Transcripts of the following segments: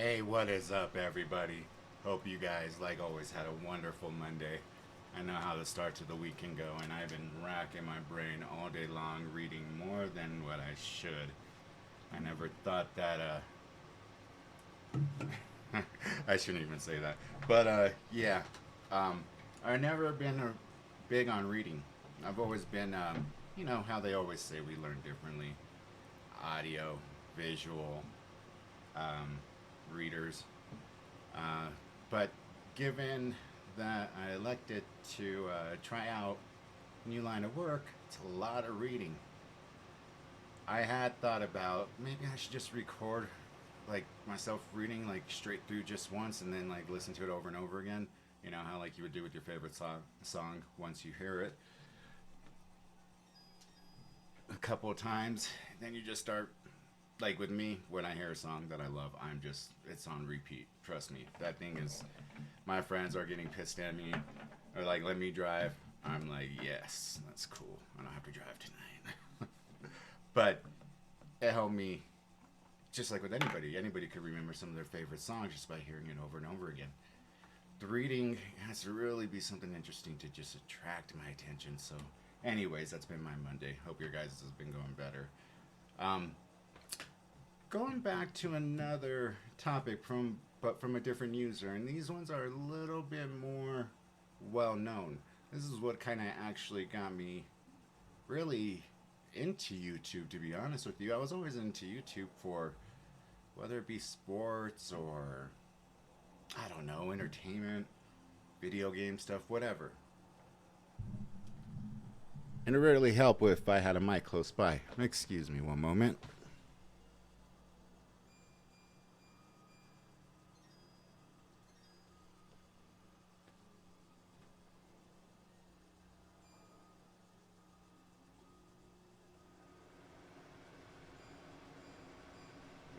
Hey, what is up, everybody? Hope you guys, like always, had a wonderful Monday. I know how the start to the week can go, and I've been racking my brain all day long reading more than what I should. I never thought that, I shouldn't even say that. But, yeah, um, I've never been big on reading. I've always been, you know, how they always say we learn differently audio, visual, um, readers. Uh, but given that I elected to try out a new line of work, it's a lot of reading. I had thought about maybe I should just record like myself reading like straight through just once and then like listen to it over and over again. You know how like you would do with your favorite song once you hear it a couple of times, then you just start like with me when I hear a song that I love, I'm just it's on repeat. Trust me, that thing is. My friends are getting pissed at me, or like let me drive. I'm like, yes, that's cool. I don't have to drive tonight. But it helped me, just like with anybody. Anybody could remember some of their favorite songs just by hearing it over and over again. The reading has to really be something interesting to just attract my attention. So, anyways, that's been my Monday. Hope your guys' has been going better. Um, Going back to another topic from a different user, and these ones are a little bit more well known. This is what kind of actually got me really into YouTube. To be honest with you, I was always into YouTube for whether it be sports or I don't know, entertainment, video game stuff, whatever. And it really helped if I had a mic close by. Excuse me one moment.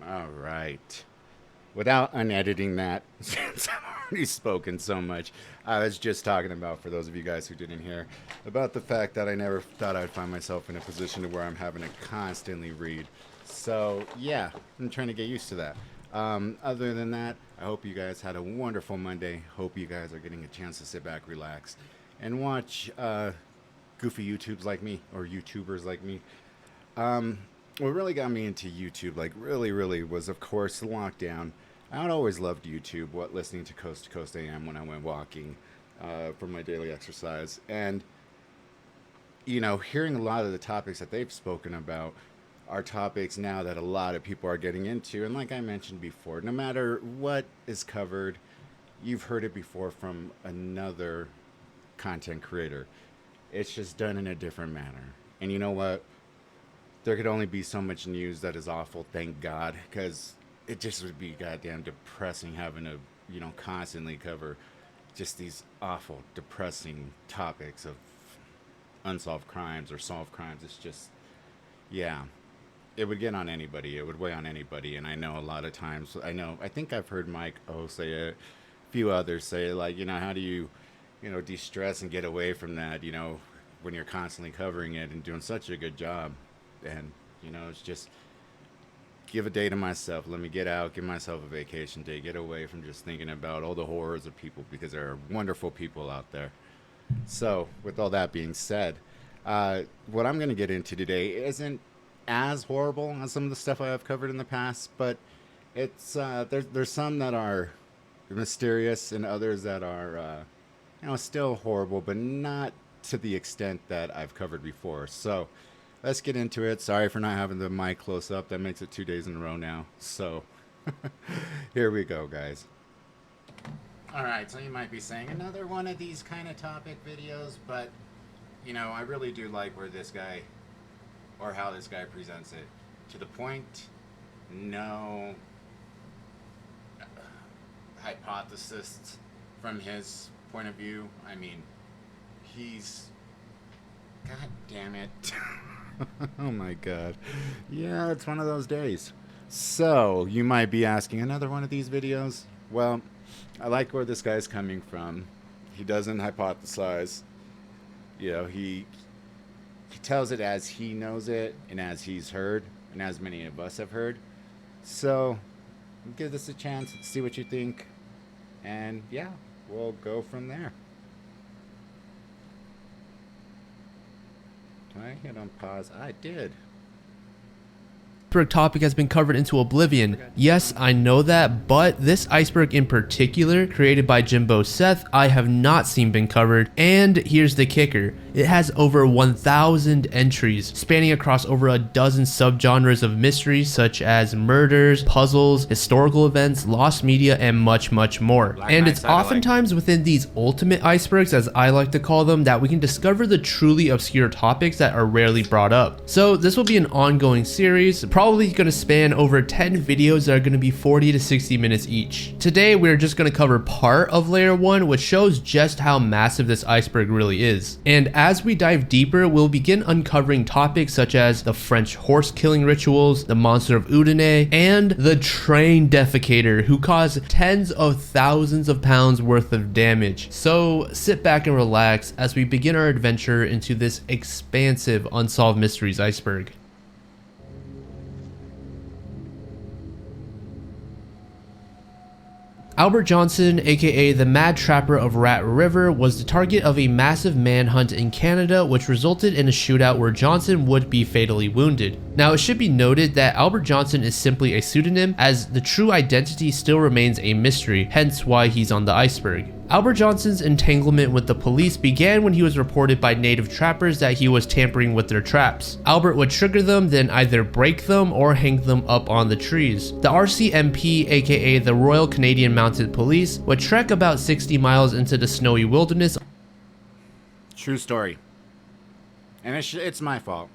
All right. Without unediting that, since I've already spoken so much, I was just talking about, for those of you guys who didn't hear, about the fact that I never thought I'd find myself in a position to where I'm having to constantly read. So, yeah, I'm trying to get used to that. Other than that, I hope you guys had a wonderful Monday. Hope you guys are getting a chance to sit back, relax, and watch goofy YouTubes like me, or YouTubers like me. Um, what really got me into YouTube, like really, was of course the lockdown. I had always loved YouTube, what listening to Coast AM when I went walking for my daily exercise, and you know, hearing a lot of the topics that they've spoken about are topics now that a lot of people are getting into. And like I mentioned before, no matter what is covered, you've heard it before from another content creator. It's just done in a different manner. And you know what? There could only be so much news that is awful, thank God, because it just would be goddamn depressing having to, you know, constantly cover just these awful, depressing topics of unsolved crimes or solved crimes. It's just, yeah, it would get on anybody. It would weigh on anybody. And I know a lot of times, I think I've heard Mike O say it, a few others say, like, you know, how do you, you know, de stress and get away from that, you know, when you're constantly covering it and doing such a good job. And, you know, it's just give a day to myself. Let me get out, give myself a vacation day, get away from just thinking about all the horrors of people because there are wonderful people out there. So, with all that being said, what I'm going to get into today isn't as horrible as some of the stuff I have covered in the past, but it's there's some that are mysterious and others that are you know still horrible, but not to the extent that I've covered before. So let's get into it. Sorry for not having the mic close up. That makes it 2 days in a row now. So here we go, guys. All right, so you might be saying another one of these kind of topic videos, but you know, I really do like where this guy or how this guy presents it. To the point, no hypothesis from his point of view. I mean, he's. God damn it. Oh my god. Yeah, it's one of those days. So, you might be asking another one of these videos? Well, I like where this guy's coming from. He doesn't hypothesize. You know, he tells it as he knows it and as he's heard and as many of us have heard. So, give this a chance, see what you think, and yeah, we'll go from there. Did I hit on pause? I did. Iceberg topic has been covered into oblivion. Yes, I know that, but this iceberg in particular, created by Jimbo Seth, I have not seen been covered. And here's the kicker. It has over 1,000 entries, spanning across over a dozen subgenres of mysteries such as murders, puzzles, historical events, lost media, and much, much more. And it's oftentimes within these ultimate icebergs, as I like to call them, that we can discover the truly obscure topics that are rarely brought up. So this will be an ongoing series, probably going to span over 10 videos that are going to be 40 to 60 minutes each. Today we're just going to cover part of layer 1, which shows just how massive this iceberg really is. And as we dive deeper, we'll begin uncovering topics such as the French horse killing rituals, the monster of Udine, and the train defecator who caused tens of thousands of pounds worth of damage. So sit back and relax as we begin our adventure into this expansive unsolved mysteries iceberg. Albert Johnson, aka the Mad Trapper of Rat River, was the target of a massive manhunt in Canada, which resulted in a shootout where Johnson would be fatally wounded. Now, it should be noted that Albert Johnson is simply a pseudonym, as the true identity still remains a mystery, hence why he's on the iceberg. Albert Johnson's entanglement with the police began when he was reported by native trappers that he was tampering with their traps. Albert would trigger them, then either break them or hang them up on the trees. The RCMP, aka the Royal Canadian Mounted Police, would trek about 60 miles into the snowy wilderness. True story. And it's my fault.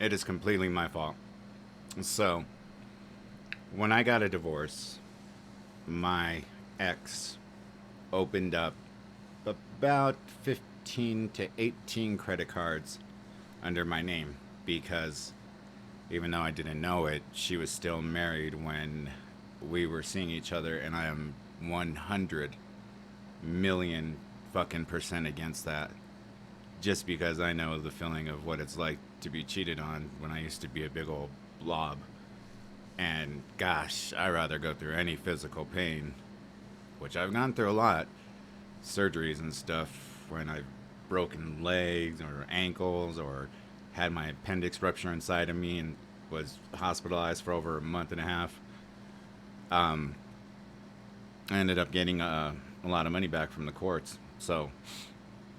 It is completely my fault. So, when I got a divorce, my ex opened up about 15 to 18 credit cards under my name because even though I didn't know it, she was still married when we were seeing each other, and I am 100 million fucking percent against that. Just because I know the feeling of what it's like to be cheated on when I used to be a big old blob. And gosh, I'd rather go through any physical pain, which I've gone through a lot, surgeries and stuff, when I've broken legs or ankles or had my appendix rupture inside of me and was hospitalized for over a month and a half. I ended up getting a lot of money back from the courts. So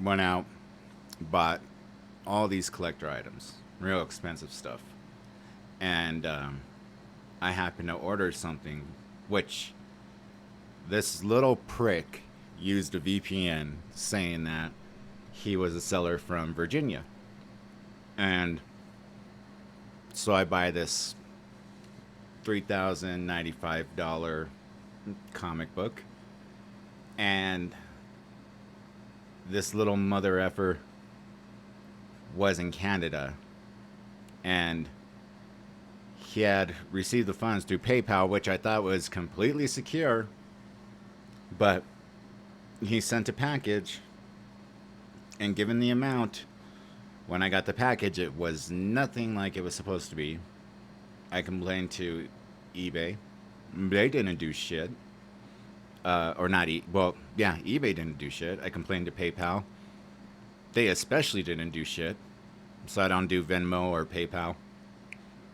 went out, bought all these collector items, real expensive stuff. And I happened to order something, which this little prick used a VPN saying that he was a seller from Virginia. And so I buy this $3,095 comic book, and this little mother effer was in Canada, and he had received the funds through PayPal, which I thought was completely secure, but he sent a package, and given the amount, when I got the package, it was nothing like it was supposed to be. I complained to eBay. They didn't do shit. Or not eBay didn't do shit. I complained to PayPal. They especially didn't do shit. So I don't do Venmo or PayPal.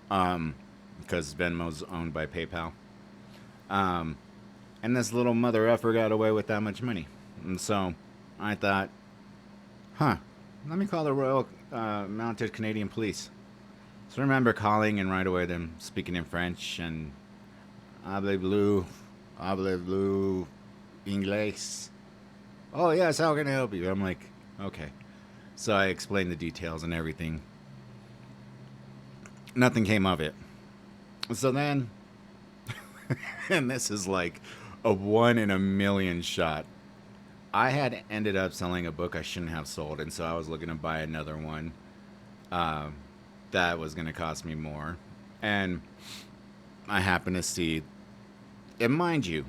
Because Venmo's owned by PayPal. And this little mother effer got away with that much money. And so I thought, let me call the Royal Mounted Canadian Police. So I remember calling, and right away them speaking in French and Hablez-vous English. Oh yes, how can I help you? I'm like, okay. So I explained the details and everything. Nothing came of it. So then, and this is like a 1 in a million shot. I had ended up selling a book I shouldn't have sold, and so I was looking to buy another one that was going to cost me more. And I happened to see, and mind you,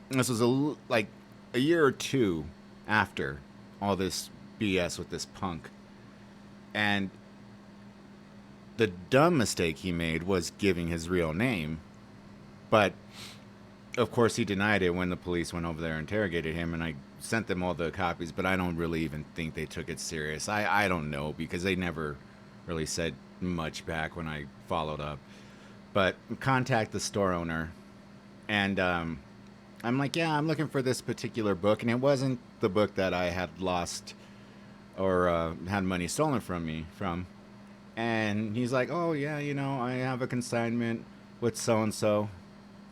this was like a year or two after all this BS with this punk. And the dumb mistake he made was giving his real name, But of course, he denied it when the police went over there and interrogated him, and I sent them all the copies, but I don't really even think they took it serious. I don't know, because they never really said much back when I followed up. But contact the store owner, and I'm like, yeah, I'm looking for this particular book, and it wasn't the book that I had lost or had money stolen from me from. And he's like, oh, yeah, you know, I have a consignment with so-and-so.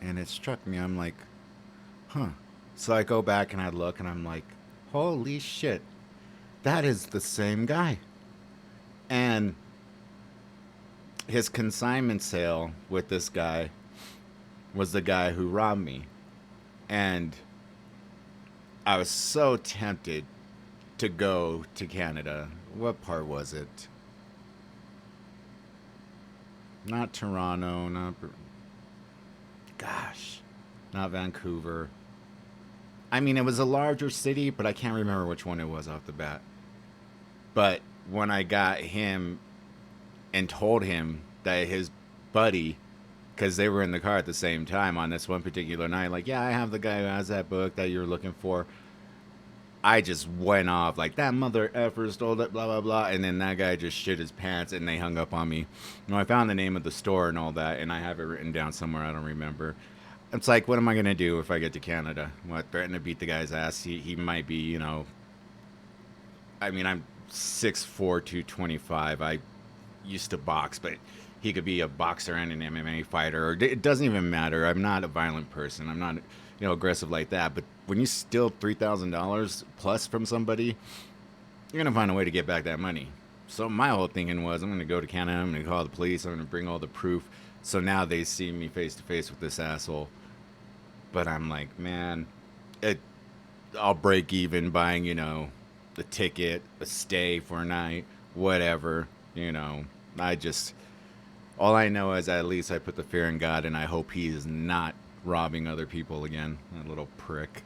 And it struck me. I'm like, huh. So I go back and I look and I'm like, holy shit, that is the same guy. And his consignment sale with this guy was the guy who robbed me. And I was so tempted to go to Canada. What part was it? Not Toronto, not Vancouver. I mean, it was a larger city, but I can't remember which one it was off the bat. But when I got him and told him that his buddy, because they were in the car at the same time on this one particular night, like, yeah, I have the guy who has that book that you're looking for. I just went off like, that mother effer stole it, blah, blah, blah. And then that guy just shit his pants and they hung up on me. You know, I found the name of the store and all that, and I have it written down somewhere. I don't remember. It's like, what am I going to do if I get to Canada? What, threaten to beat the guy's ass? He might be, you know, I mean, I'm 6'4", 225. I used to box, but he could be a boxer and an MMA fighter. Or it doesn't even matter. I'm not a violent person. I'm not, you know, aggressive like that. But when you steal $3,000 plus from somebody, you're going to find a way to get back that money. So my whole thinking was, I'm going to go to Canada. I'm going to call the police. I'm going to bring all the proof. So now they see me face to face with this asshole. But I'm like, man, I'll break even buying, you know, the ticket, a stay for a night, whatever, you know. All I know is at least I put the fear in God, and I hope he is not robbing other people again, that little prick.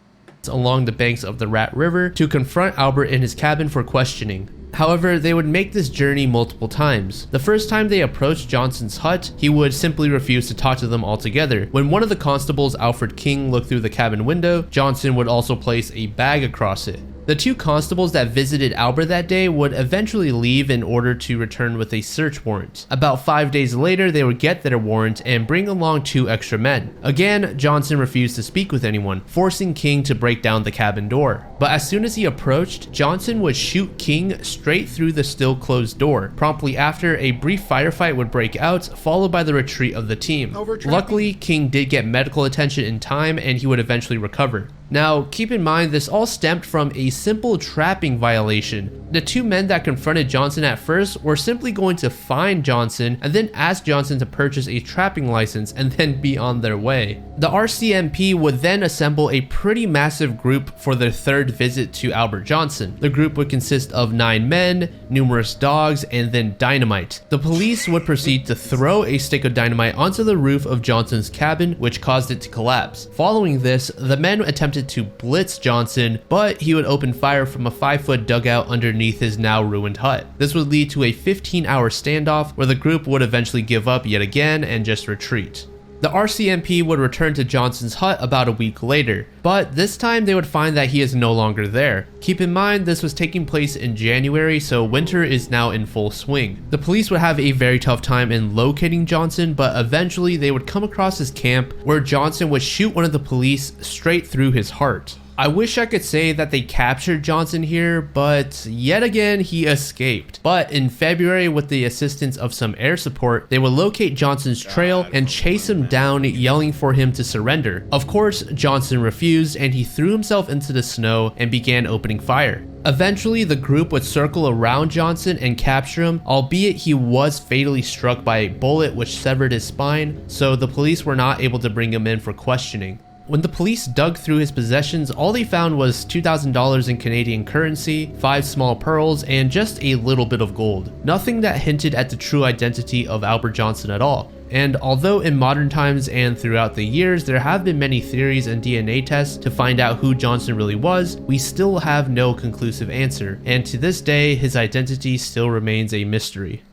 Along the banks of the Rat River to confront Albert in his cabin for questioning. However, they would make this journey multiple times. The first time they approached Johnson's hut, he would simply refuse to talk to them altogether. When one of the constables, Alfred King, looked through the cabin window, Johnson would also place a bag across it. The two constables that visited Albert that day would eventually leave in order to return with a search warrant. About 5 days later, they would get their warrant and bring along 2 extra men. Again, Johnson refused to speak with anyone, forcing King to break down the cabin door. But as soon as he approached, Johnson would shoot King straight through the still closed door. Promptly after, a brief firefight would break out, followed by the retreat of the team. Luckily, King did get medical attention in time and he would eventually recover. Now, keep in mind, this all stemmed from a simple trapping violation. The 2 men that confronted Johnson at first were simply going to find Johnson and then ask Johnson to purchase a trapping license and then be on their way. The RCMP would then assemble a pretty massive group for their third visit to Albert Johnson. The group would consist of 9 men, numerous dogs, and then dynamite. The police would proceed to throw a stick of dynamite onto the roof of Johnson's cabin, which caused it to collapse. Following this, the men attempted to blitz Johnson, but he would open fire from a 5-foot dugout underneath his now ruined hut. This would lead to a 15-hour standoff where the group would eventually give up yet again and just retreat. The RCMP would return to Johnson's hut about a week later, but this time they would find that he is no longer there. Keep in mind, this was taking place in January, so winter is now in full swing. The police would have a very tough time in locating Johnson, but eventually they would come across his camp where Johnson would shoot one of the police straight through his heart. I wish I could say that they captured Johnson here, but yet again, he escaped. But in February, with the assistance of some air support, they would locate Johnson's trail and chase him down, yelling for him to surrender. Of course, Johnson refused, and he threw himself into the snow and began opening fire. Eventually, the group would circle around Johnson and capture him, albeit he was fatally struck by a bullet which severed his spine, so the police were not able to bring him in for questioning. When the police dug through his possessions, all they found was $2,000 in Canadian currency, 5 small pearls, and just a little bit of gold. Nothing that hinted at the true identity of Albert Johnson at all. And although in modern times and throughout the years there have been many theories and DNA tests to find out who Johnson really was, we still have no conclusive answer, and to this day his identity still remains a mystery.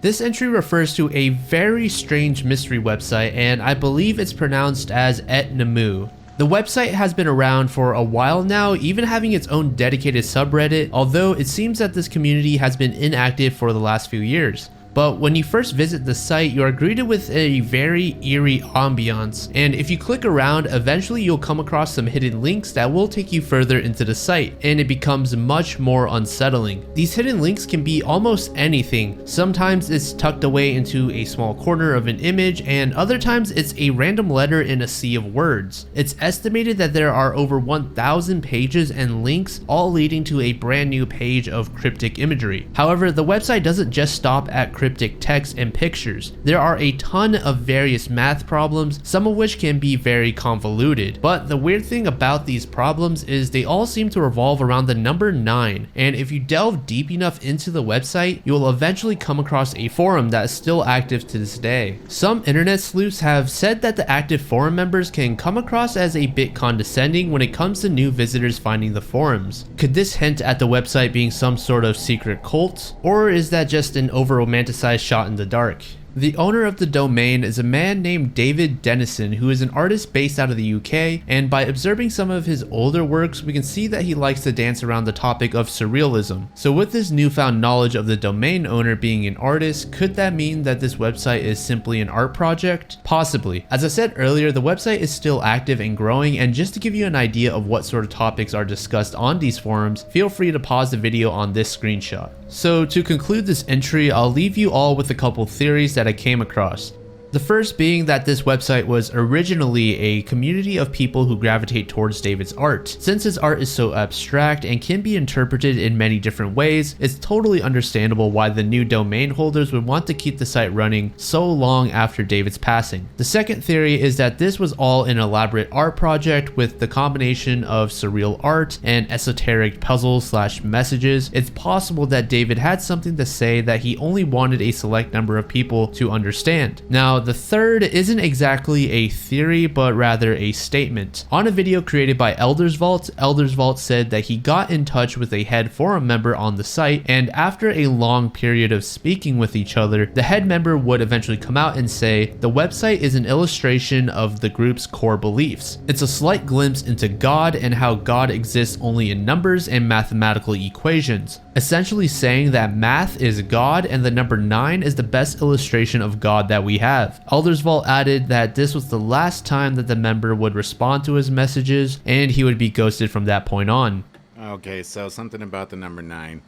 This entry refers to a very strange mystery website, and I believe it's pronounced as Et Namu. The website has been around for a while now, even having its own dedicated subreddit, although it seems that this community has been inactive for the last few years. But when you first visit the site, you are greeted with a very eerie ambiance, and if you click around, eventually you'll come across some hidden links that will take you further into the site, and it becomes much more unsettling. These hidden links can be almost anything. Sometimes it's tucked away into a small corner of an image, and other times it's a random letter in a sea of words. It's estimated that there are over 1,000 pages and links, all leading to a brand new page of cryptic imagery. However, the website doesn't just stop at cryptic text and pictures. There are a ton of various math problems, some of which can be very convoluted. But the weird thing about these problems is they all seem to revolve around the number 9, and if you delve deep enough into the website, you will eventually come across a forum that is still active to this day. Some internet sleuths have said that the active forum members can come across as a bit condescending when it comes to new visitors finding the forums. Could this hint at the website being some sort of secret cult, or is that just an over-romanticized shot in the dark? The owner of the domain is a man named David Dennison, who is an artist based out of the UK, and by observing some of his older works, we can see that he likes to dance around the topic of surrealism. So with this newfound knowledge of the domain owner being an artist, could that mean that this website is simply an art project? Possibly. As I said earlier, the website is still active and growing, and just to give you an idea of what sort of topics are discussed on these forums, feel free to pause the video on this screenshot. So to conclude this entry, I'll leave you all with a couple theories that I came across. The first being that this website was originally a community of people who gravitate towards David's art. Since his art is so abstract and can be interpreted in many different ways, it's totally understandable why the new domain holders would want to keep the site running so long after David's passing. The second theory is that this was all an elaborate art project with the combination of surreal art and esoteric puzzles / messages. It's possible that David had something to say that he only wanted a select number of people to understand. Now, the third isn't exactly a theory, but rather a statement. On a video created by Elder's Vault said that he got in touch with a head forum member on the site, and after a long period of speaking with each other, the head member would eventually come out and say, the website is an illustration of the group's core beliefs. It's a slight glimpse into God and how God exists only in numbers and mathematical equations, essentially saying that math is God and the number 9 is the best illustration of God that we have. Elder's Vault added that this was the last time that the member would respond to his messages, and he would be ghosted from that point on. Okay, so something about the number 9.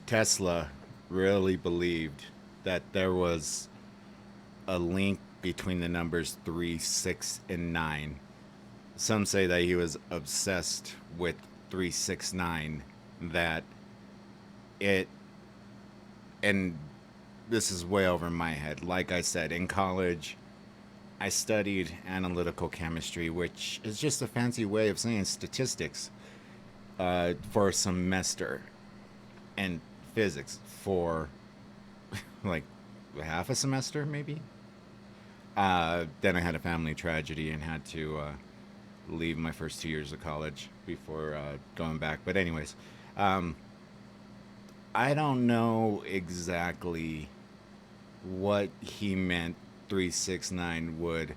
Tesla really believed that there was a link between the numbers 3, 6, and 9. Some say that he was obsessed with 369, that it, and this is way over my head. Like I said, in college, I studied analytical chemistry, which is just a fancy way of saying statistics, for a semester, and physics for like half a semester, maybe. Then I had a family tragedy and had to leave my first 2 years of college before going back. But anyways, I don't know exactly what he meant 369 would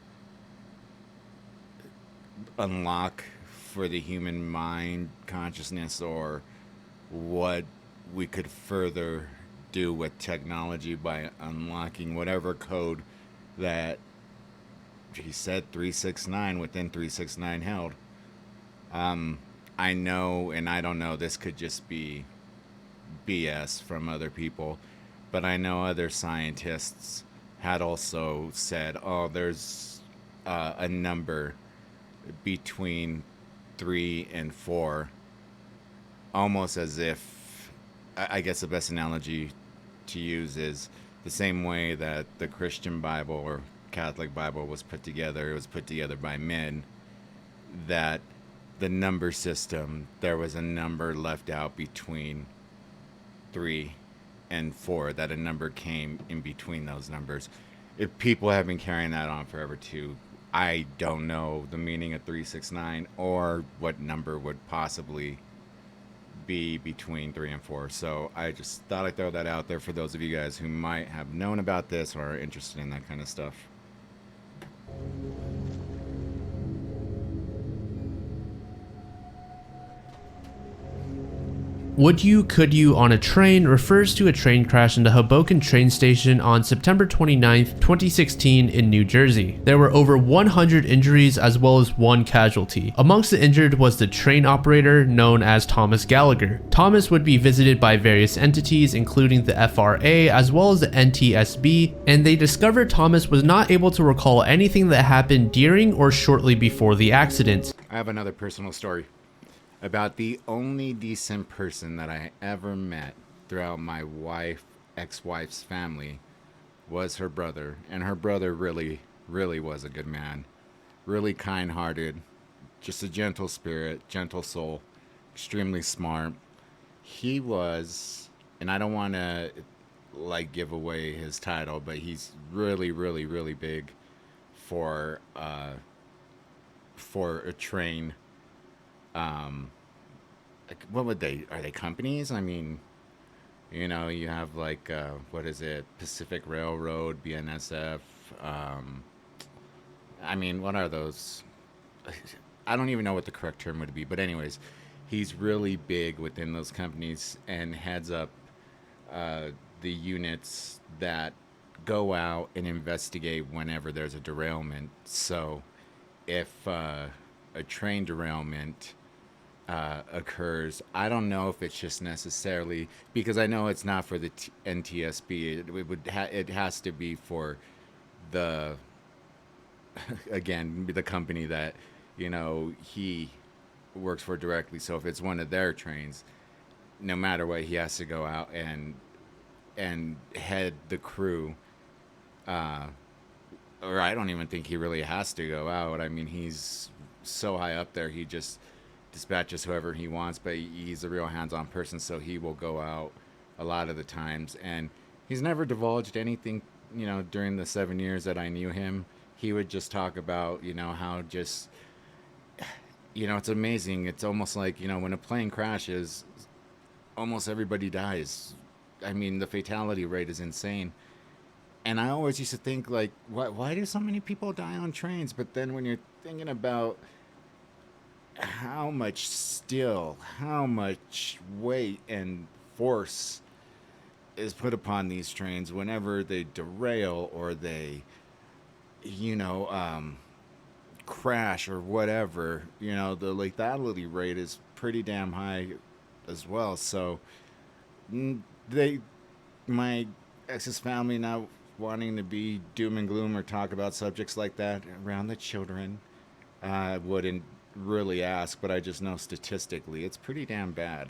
unlock for the human mind consciousness, or what we could further do with technology by unlocking whatever code that he said 369 within 369 held. I know, and I don't know, this could just be BS from other people, but I know other scientists had also said, oh, there's a number between 3 and 4, almost as if, I guess the best analogy to use is the same way that the Christian Bible or Catholic Bible was put together. It was put together by men, that the number system, there was a number left out between 3 and 4, that a number came in between those numbers. If people have been carrying that on forever too, I don't know the meaning of 369 or what number would possibly be between 3 and 4. So I just thought I'd throw that out there for those of you guys who might have known about this or are interested in that kind of stuff. Would you, could you on a train refers to a train crash in the Hoboken train station on September 29th, 2016 in New Jersey. There were over 100 injuries as well as 1 casualty. Amongst the injured was the train operator known as Thomas Gallagher. Thomas would be visited by various entities including the FRA as well as the NTSB, and they discovered Thomas was not able to recall anything that happened during or shortly before the accident. I have another personal story about the only decent person that I ever met throughout my ex-wife's family was her brother. And her brother really was a good man. Really kind-hearted, just a gentle spirit, gentle soul, extremely smart. He was, and I don't want to like give away his title, but he's really big for a train. Like, what would are they companies? I mean, you know, you have like, what is it? Pacific Railroad, BNSF. I mean, what are those? I don't even know what the correct term would be, but anyways, he's really big within those companies and heads up, the units that go out and investigate whenever there's a derailment. So if, a train derailment occurs, I don't know if it's just necessarily because I know it's not for the NTSB. It has to be for the again the company that he works for directly. So if it's one of their trains, no matter what, he has to go out and head the crew. Or I don't even think he really has to go out. I mean, he's so high up there, he just dispatches whoever he wants, but he's a real hands-on person, so he will go out a lot of the times. And he's never divulged anything, during the 7 years that I knew him. He would just talk about, how just, it's amazing. It's almost like, when a plane crashes, almost everybody dies. I mean, the fatality rate is insane. And I always used to think, like, why do so many people die on trains? But then when you're thinking about how much steel, how much weight and force is put upon these trains whenever they derail or they, crash or whatever, the lethality rate is pretty damn high as well. So my ex's family not wanting to be doom and gloom or talk about subjects like that around the children, wouldn't really ask, but I just know statistically it's pretty damn bad.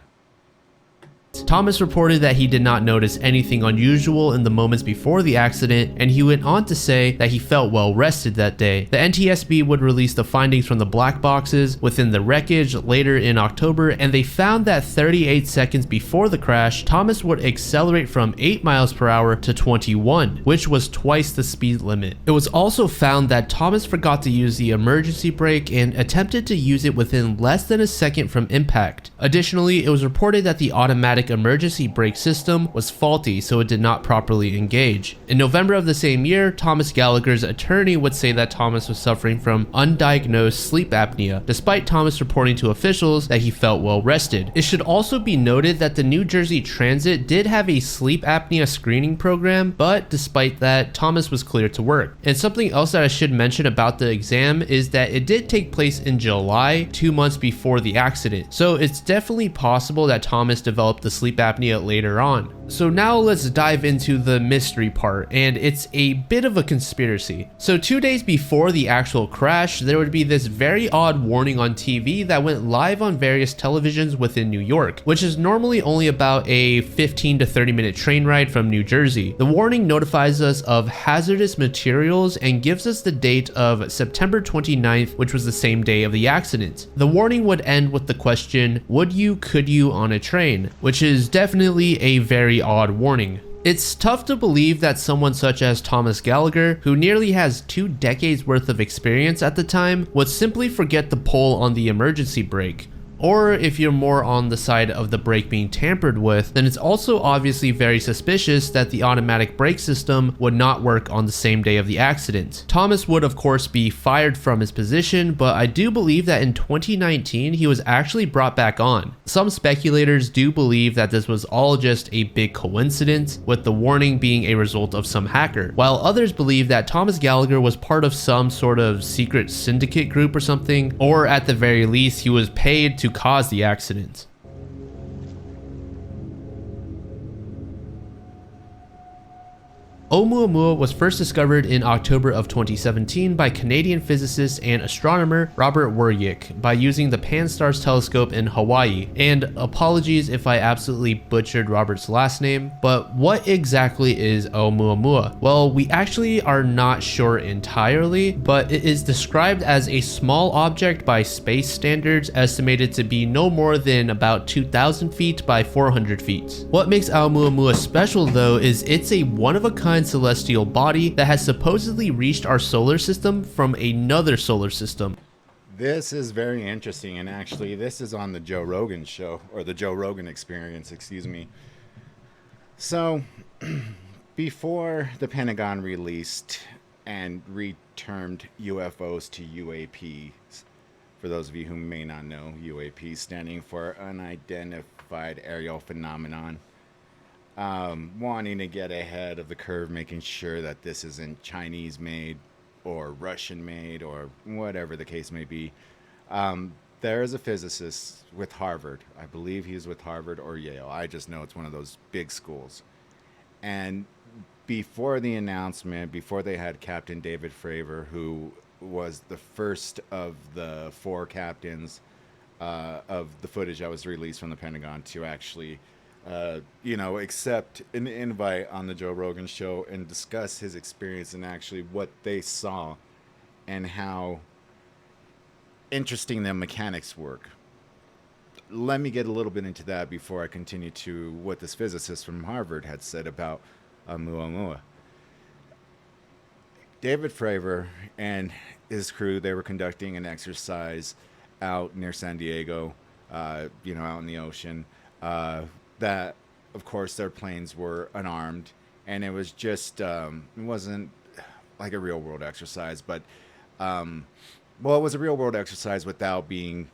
Thomas reported that he did not notice anything unusual in the moments before the accident, and he went on to say that he felt well rested that day. The NTSB would release the findings from the black boxes within the wreckage later in October, and they found that 38 seconds before the crash, Thomas would accelerate from 8 miles per hour to 21, which was twice the speed limit. It was also found that Thomas forgot to use the emergency brake and attempted to use it within less than a second from impact. Additionally, it was reported that the automatic emergency brake system was faulty, so it did not properly engage. In November of the same year, Thomas Gallagher's attorney would say that Thomas was suffering from undiagnosed sleep apnea, despite Thomas reporting to officials that he felt well rested. It should also be noted that the New Jersey Transit did have a sleep apnea screening program, but despite that, Thomas was cleared to work. And something else that I should mention about the exam is that it did take place in July, 2 months before the accident. So it's definitely possible that Thomas developed the sleep apnea later on. So now let's dive into the mystery part, and it's a bit of a conspiracy. So 2 days before the actual crash, there would be this very odd warning on TV that went live on various televisions within New York, which is normally only about a 15 to 30 minute train ride from New Jersey. The warning notifies us of hazardous materials and gives us the date of September 29th, which was the same day of the accident. The warning would end with the question, would you, could you on a train, which is definitely a very odd warning. It's tough to believe that someone such as Thomas Gallagher, who nearly has 2 decades worth of experience at the time, would simply forget to pull on the emergency brake. Or if you're more on the side of the brake being tampered with, then it's also obviously very suspicious that the automatic brake system would not work on the same day of the accident. Thomas would of course be fired from his position, but I do believe that in 2019 he was actually brought back on. Some speculators do believe that this was all just a big coincidence, with the warning being a result of some hacker, while others believe that Thomas Gallagher was part of some sort of secret syndicate group or something, or at the very least he was paid to cause the accident. Oumuamua was first discovered in October of 2017 by Canadian physicist and astronomer Robert Werjik by using the Pan-STARRS telescope in Hawaii. And apologies if I absolutely butchered Robert's last name, but what exactly is Oumuamua? Well, we actually are not sure entirely, but it is described as a small object by space standards estimated to be no more than about 2,000 feet by 400 feet. What makes Oumuamua special though is it's a one-of-a-kind celestial body that has supposedly reached our solar system from another solar system. This is very interesting, and actually this is on the Joe Rogan show, or the Joe Rogan Experience, excuse me. So, before the Pentagon released and retermed UFOs to UAPs, for those of you who may not know, UAP standing for Unidentified Aerial Phenomenon, wanting to get ahead of the curve, making sure that this isn't Chinese made or Russian made or whatever the case may be. There is a physicist with Harvard. I believe he's with Harvard or Yale. I just know it's one of those big schools. And before the announcement, before they had Captain David Fravor, who was the first of the 4 captains of the footage that was released from the Pentagon to actually accept an invite on the Joe Rogan show and discuss his experience and actually what they saw and how interesting the mechanics work. Let me get a little bit into that before I continue to what this physicist from Harvard had said about Oumuamua. David Fravor and his crew, they were conducting an exercise out near San Diego, out in the ocean. That, of course, their planes were unarmed, and it was just, it wasn't like a real world exercise, but, it was a real world exercise without being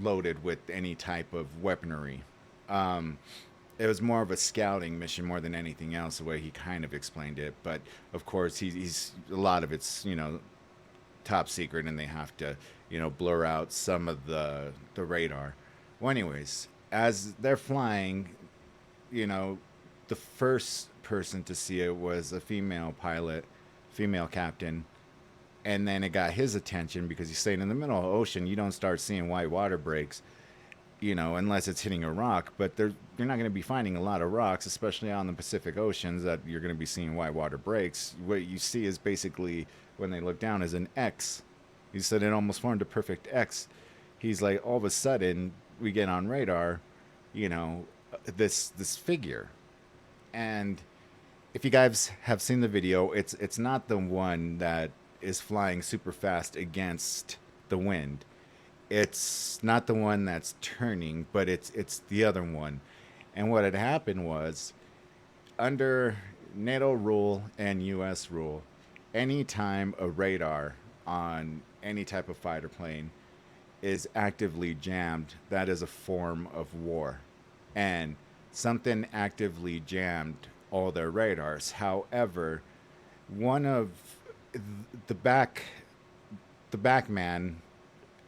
loaded with any type of weaponry. It was more of a scouting mission more than anything else, the way he kind of explained it. But of course, he's a lot of it's, top secret, and they have to, blur out some of the radar. Well, anyways, as they're flying, the first person to see it was a female pilot, female captain, and then it got his attention because he's saying in the middle of the ocean, you don't start seeing white water breaks, unless it's hitting a rock. But you're not going to be finding a lot of rocks, especially on the Pacific Oceans, that you're going to be seeing white water breaks. What you see is basically, when they look down, is an X. He said it almost formed a perfect X. He's like, all of a sudden, we get on radar, this figure. And if you guys have seen the video, it's not the one that is flying super fast against the wind. It's not the one that's turning, but it's the other one. And what had happened was, under NATO rule and US rule, anytime a radar on any type of fighter plane is actively jammed, that is a form of war. And something actively jammed all their radars. However, one of the back man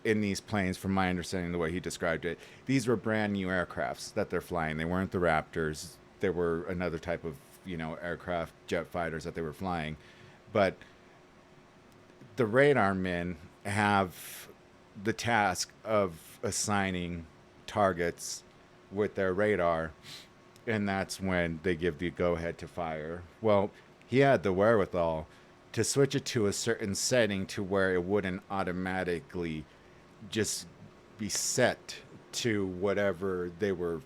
in these planes, from my understanding, the way he described it, these were brand new aircrafts that they're flying. They weren't the Raptors. They were another type of, aircraft, jet fighters that they were flying. But the radar men have the task of assigning targets with their radar, and that's when they give the go-ahead to fire. Well, he had the wherewithal to switch it to a certain setting to where it wouldn't automatically just be set to whatever they were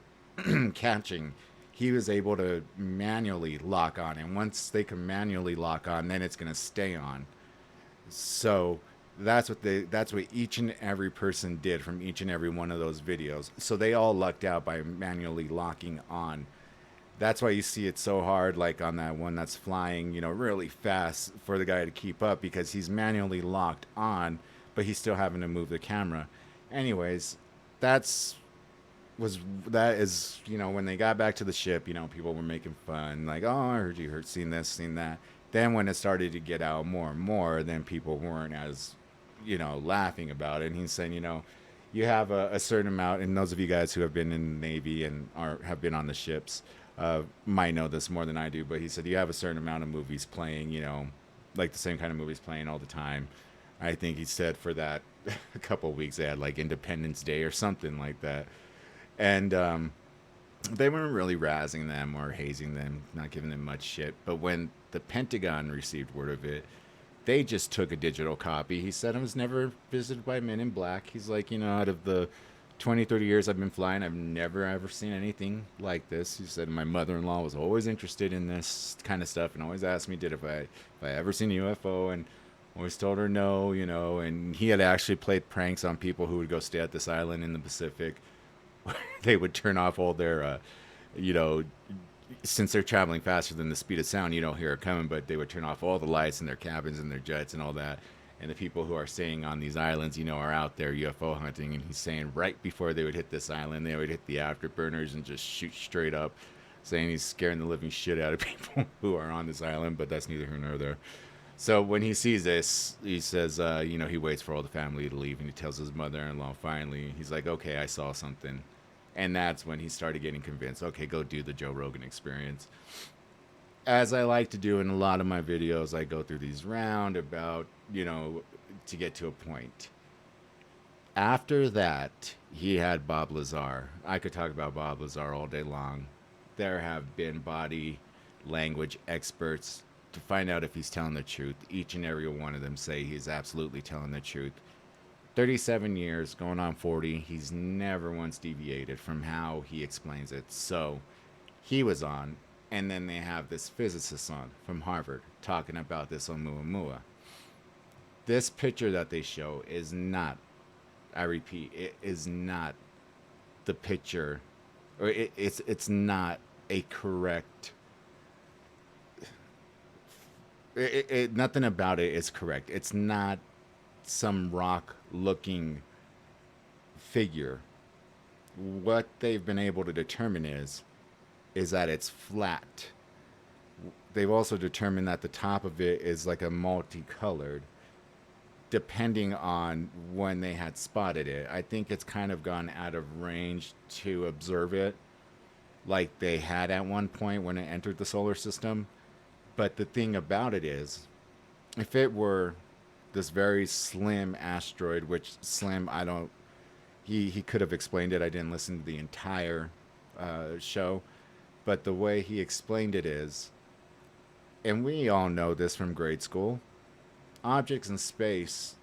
catching. He was able to manually lock on, and once they can manually lock on, then it's going to stay on. So That's what each and every person did from each and every one of those videos. So they all lucked out by manually locking on. That's why you see it so hard, like on that one that's flying, really fast for the guy to keep up because he's manually locked on, but he's still having to move the camera. Anyways, that's was that is when they got back to the ship, people were making fun like, oh, I heard you heard seen this, seen that. Then when it started to get out more and more, then people weren't as laughing about it. And he's saying, you have a certain amount, and those of you guys who have been in the Navy and have been on the ships might know this more than I do, but he said you have a certain amount of movies playing, like the same kind of movies playing all the time. I think he said for that a couple of weeks they had like Independence Day or something like that. And they weren't really razzing them or hazing them, not giving them much shit. But when the Pentagon received word of it, they just took a digital copy. He said I was never visited by men in black. He's like, out of the 20, 30 years I've been flying, I've never ever seen anything like this. He said my mother-in-law was always interested in this kind of stuff and always asked me if I ever seen a UFO, and always told her no, and he had actually played pranks on people who would go stay at this island in the Pacific. They would turn off all their you know, since they're traveling faster than the speed of sound, you don't hear it coming, but they would turn off all the lights in their cabins and their jets and all that. And the people who are staying on these islands, are out there UFO hunting. And he's saying right before they would hit this island, they would hit the afterburners and just shoot straight up, saying he's scaring the living shit out of people who are on this island. But that's neither here nor there. So when he sees this, he says, he waits for all the family to leave, and he tells his mother-in-law finally, he's like, okay, I saw something. And that's when he started getting convinced, okay, go do the Joe Rogan experience. As I like to do in a lot of my videos, I go through these roundabout, to get to a point. After that, he had Bob Lazar. I could talk about Bob Lazar all day long. There have been body language experts to find out if he's telling the truth. Each and every one of them say he's absolutely telling the truth. 37 years, going on 40, he's never once deviated from how he explains it. So he was on, and then they have this physicist on from Harvard talking about this Oumuamua. This picture that they show is not, I repeat, it is not the picture, or it's not a correct, nothing about it is correct. It's not some rock looking figure. What they've been able to determine is that it's flat. They've also determined that the top of it is like a multicolored, depending on when they had spotted it. I think it's kind of gone out of range to observe it like they had at one point when it entered the solar system. But the thing about it is, if it were this very slim asteroid, which slim, I don't, he could have explained it. I didn't listen to the entire show, but the way he explained it is, and we all know this from grade school, objects in space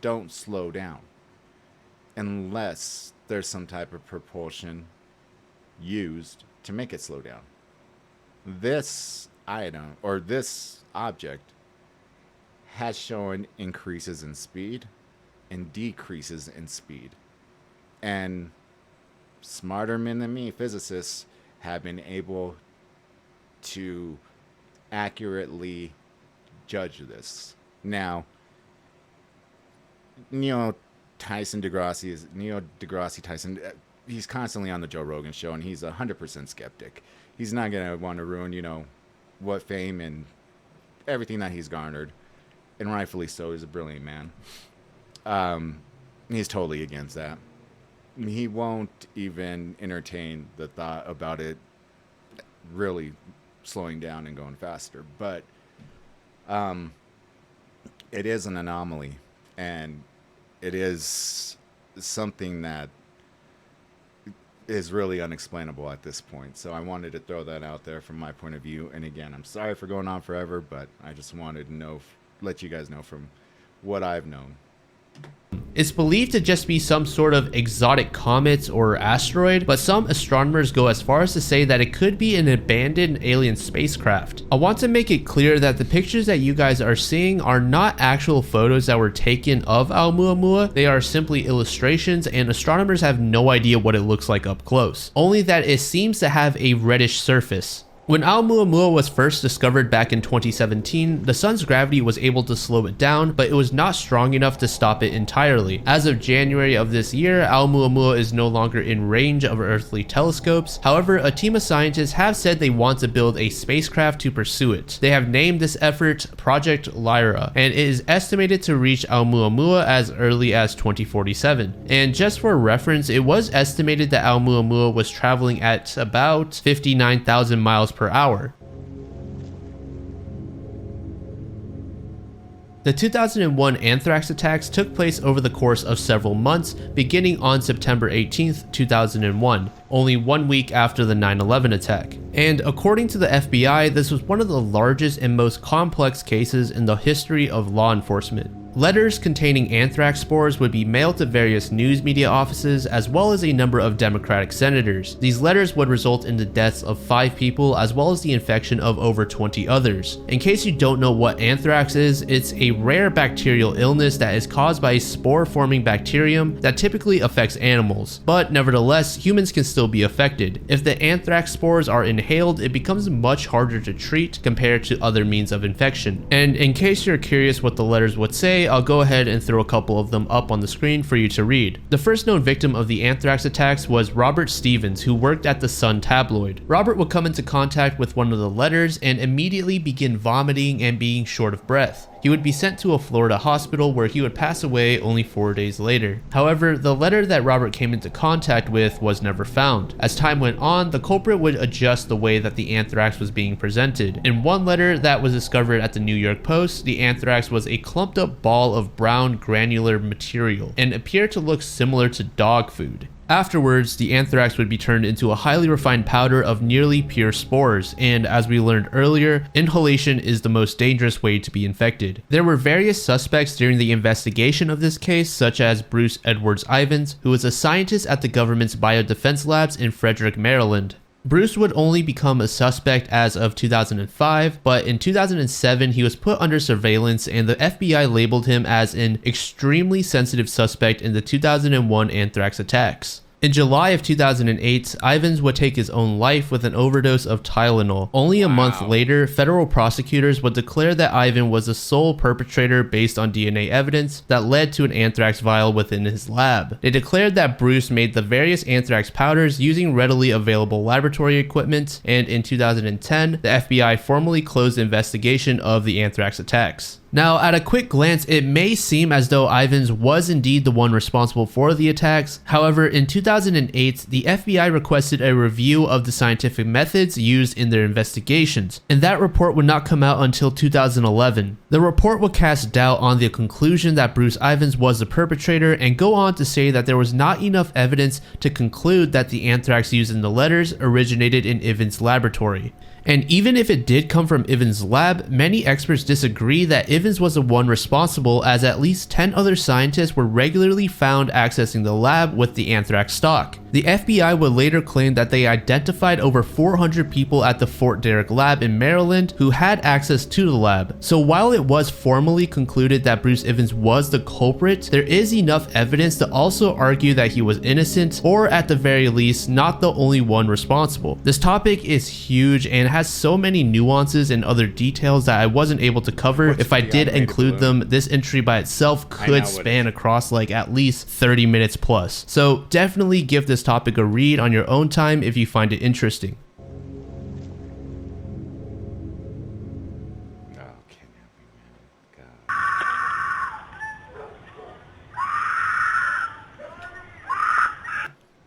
don't slow down unless there's some type of propulsion used to make it slow down. This item or this object has shown increases in speed and decreases in speed. And smarter men than me, physicists, have been able to accurately judge this. Now, Neil deGrasse Tyson, he's constantly on the Joe Rogan show, and he's 100% skeptic. He's not going to want to ruin, what fame and everything that he's garnered. And rightfully so. He's a brilliant man. He's totally against that. He won't even entertain the thought about it really slowing down and going faster. But it is an anomaly, and it is something that is really unexplainable at this point. So I wanted to throw that out there from my point of view. And again, I'm sorry for going on forever, but I just wanted to let you guys know from what I've known. It's believed to just be some sort of exotic comet or asteroid, but some astronomers go as far as to say that it could be an abandoned alien spacecraft. I want to make it clear that the pictures that you guys are seeing are not actual photos that were taken of Oumuamua. They are simply illustrations, and astronomers have no idea what it looks like up close, only that it seems to have a reddish surface. When Oumuamua was first discovered back in 2017, the sun's gravity was able to slow it down, but it was not strong enough to stop it entirely. As of January of this year, Oumuamua is no longer in range of earthly telescopes. However, a team of scientists have said they want to build a spacecraft to pursue it. They have named this effort Project Lyra, and it is estimated to reach Oumuamua as early as 2047. And just for reference, it was estimated that Oumuamua was traveling at about 59,000 miles per hour. The 2001 anthrax attacks took place over the course of several months, beginning on September 18th, 2001, only 1 week after the 9/11 attack. And according to the FBI, this was one of the largest and most complex cases in the history of law enforcement. Letters containing anthrax spores would be mailed to various news media offices as well as a number of Democratic senators. These letters would result in the deaths of 5 people as well as the infection of over 20 others. In case you don't know what anthrax is, it's a rare bacterial illness that is caused by a spore-forming bacterium that typically affects animals, but nevertheless, humans can still be affected. If the anthrax spores are inhaled, it becomes much harder to treat compared to other means of infection. And in case you're curious what the letters would say, I'll go ahead and throw a couple of them up on the screen for you to read. The first known victim of the anthrax attacks was Robert Stevens, who worked at the Sun tabloid. Robert would come into contact with one of the letters and immediately begin vomiting and being short of breath. He would be sent to a Florida hospital where he would pass away only 4 days later. However, the letter that Robert came into contact with was never found. As time went on, the culprit would adjust the way that the anthrax was being presented. In one letter that was discovered at the New York Post, the anthrax was a clumped up ball of brown granular material and appeared to look similar to dog food. Afterwards, the anthrax would be turned into a highly refined powder of nearly pure spores, and as we learned earlier, inhalation is the most dangerous way to be infected. There were various suspects during the investigation of this case, such as Bruce Edwards Ivins, who was a scientist at the government's biodefense labs in Frederick, Maryland. Bruce would only become a suspect as of 2005, but in 2007 he was put under surveillance and the FBI labeled him as an extremely sensitive suspect in the 2001 anthrax attacks. In July of 2008, Ivins would take his own life with an overdose of Tylenol. Only a month later, federal prosecutors would declare that Ivan was the sole perpetrator based on DNA evidence that led to an anthrax vial within his lab. They declared that Bruce made the various anthrax powders using readily available laboratory equipment, and in 2010, the FBI formally closed the investigation of the anthrax attacks. Now, at a quick glance, it may seem as though Ivins was indeed the one responsible for the attacks. However, in 2008, the FBI requested a review of the scientific methods used in their investigations, and that report would not come out until 2011. The report would cast doubt on the conclusion that Bruce Ivins was the perpetrator and go on to say that there was not enough evidence to conclude that the anthrax used in the letters originated in Ivins' laboratory. And even if it did come from Ivins' lab, many experts disagree that Ivins was the one responsible, as at least 10 other scientists were regularly found accessing the lab with the anthrax stock. The FBI would later claim that they identified over 400 people at the Fort Derrick lab in Maryland who had access to the lab. So while it was formally concluded that Bruce Ivins was the culprit, there is enough evidence to also argue that he was innocent, or at the very least, not the only one responsible. This topic is huge and has so many nuances and other details that I wasn't able to cover. If I did include them, this entry by itself could span across like at least 30 minutes plus. So definitely give this topic a read on your own time if you find it interesting.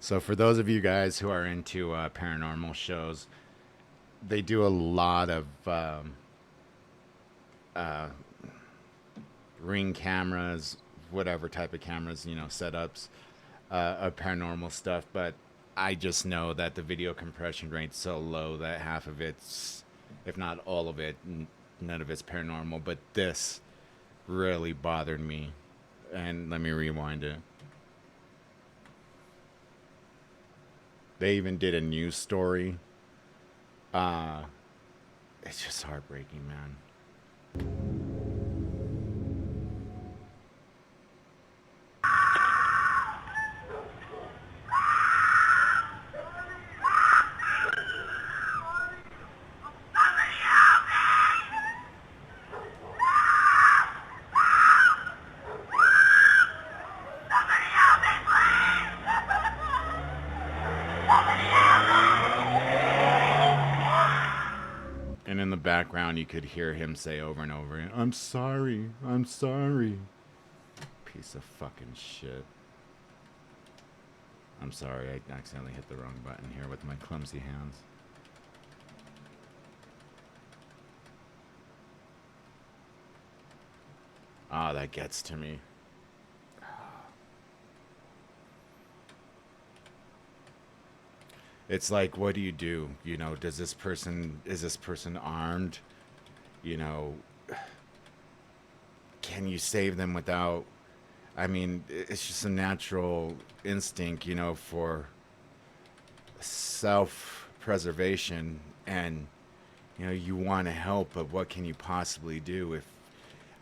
So for those of you guys who are into paranormal shows, they do a lot of ring cameras, whatever type of cameras, you know, setups of paranormal stuff. But I just know that the video compression rate's so low that half of it's, if not all of it, none of it's paranormal. But this really bothered me And let me rewind it. They even did a news story. It's just heartbreaking, man. And in the background, you could hear him say over and over, "I'm sorry, I'm sorry." Piece of fucking shit. I'm sorry, I accidentally hit the wrong button here with my clumsy hands. Ah, that gets to me. It's like, what do you do? You know, is this person armed? You know, can you save them without, I mean, it's just a natural instinct, you know, for self-preservation, and, you know, you want to help, but what can you possibly do if,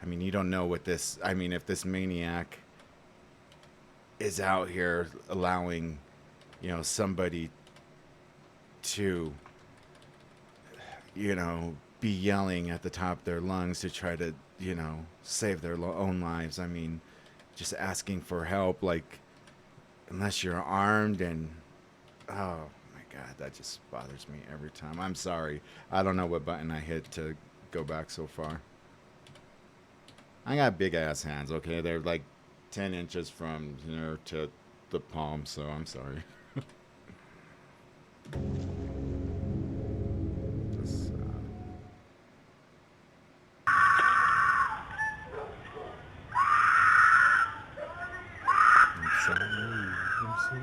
I mean, you don't know what this, I mean, if this maniac is out here allowing, you know, somebody to, you know, be yelling at the top of their lungs to try to, you know, save their own lives. I mean, just asking for help, like, unless you're armed, and oh my God, that just bothers me every time. I'm sorry. I don't know what button I hit to go back so far. I got big ass hands, okay? They're like 10 inches from, you know, to the palm, so I'm sorry. This, I'm sorry. I'm sorry.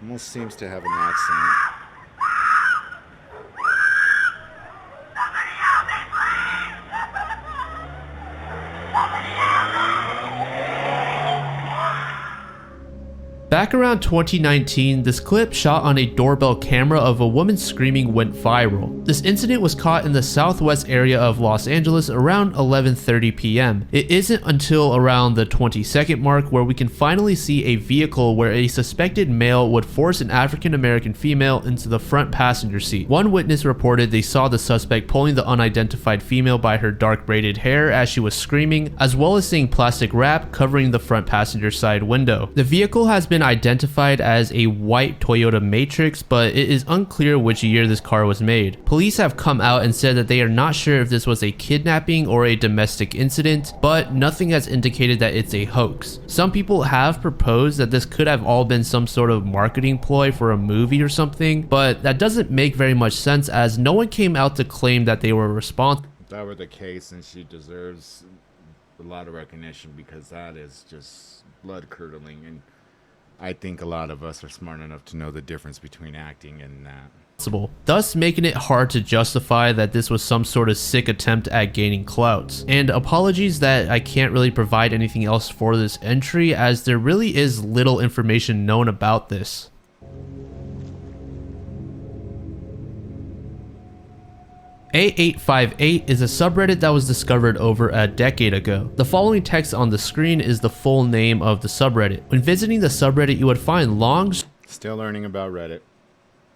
Almost seems to have an accent. Back around 2019, this clip shot on a doorbell camera of a woman screaming went viral. This incident was caught in the southwest area of Los Angeles around 11:30 p.m. It isn't until around the 20-second mark where we can finally see a vehicle where a suspected male would force an African American female into the front passenger seat. One witness reported they saw the suspect pulling the unidentified female by her dark braided hair as she was screaming, as well as seeing plastic wrap covering the front passenger side window. The vehicle has been identified as a white Toyota Matrix, but it is unclear which year this car was made. Police have come out and said that they are not sure if this was a kidnapping or a domestic incident, but nothing has indicated that it's a hoax. Some people have proposed that this could have all been some sort of marketing ploy for a movie or something, but that doesn't make very much sense as no one came out to claim that they were responsible. If that were the case, then she deserves a lot of recognition, because that is just blood curdling, and I think a lot of us are smart enough to know the difference between acting and that. Thus making it hard to justify that this was some sort of sick attempt at gaining clout. And apologies that I can't really provide anything else for this entry, as there really is little information known about this. A858 is a subreddit that was discovered over a decade ago. The following text on the screen is the full name of the subreddit. When visiting the subreddit, you would find long Still learning about Reddit.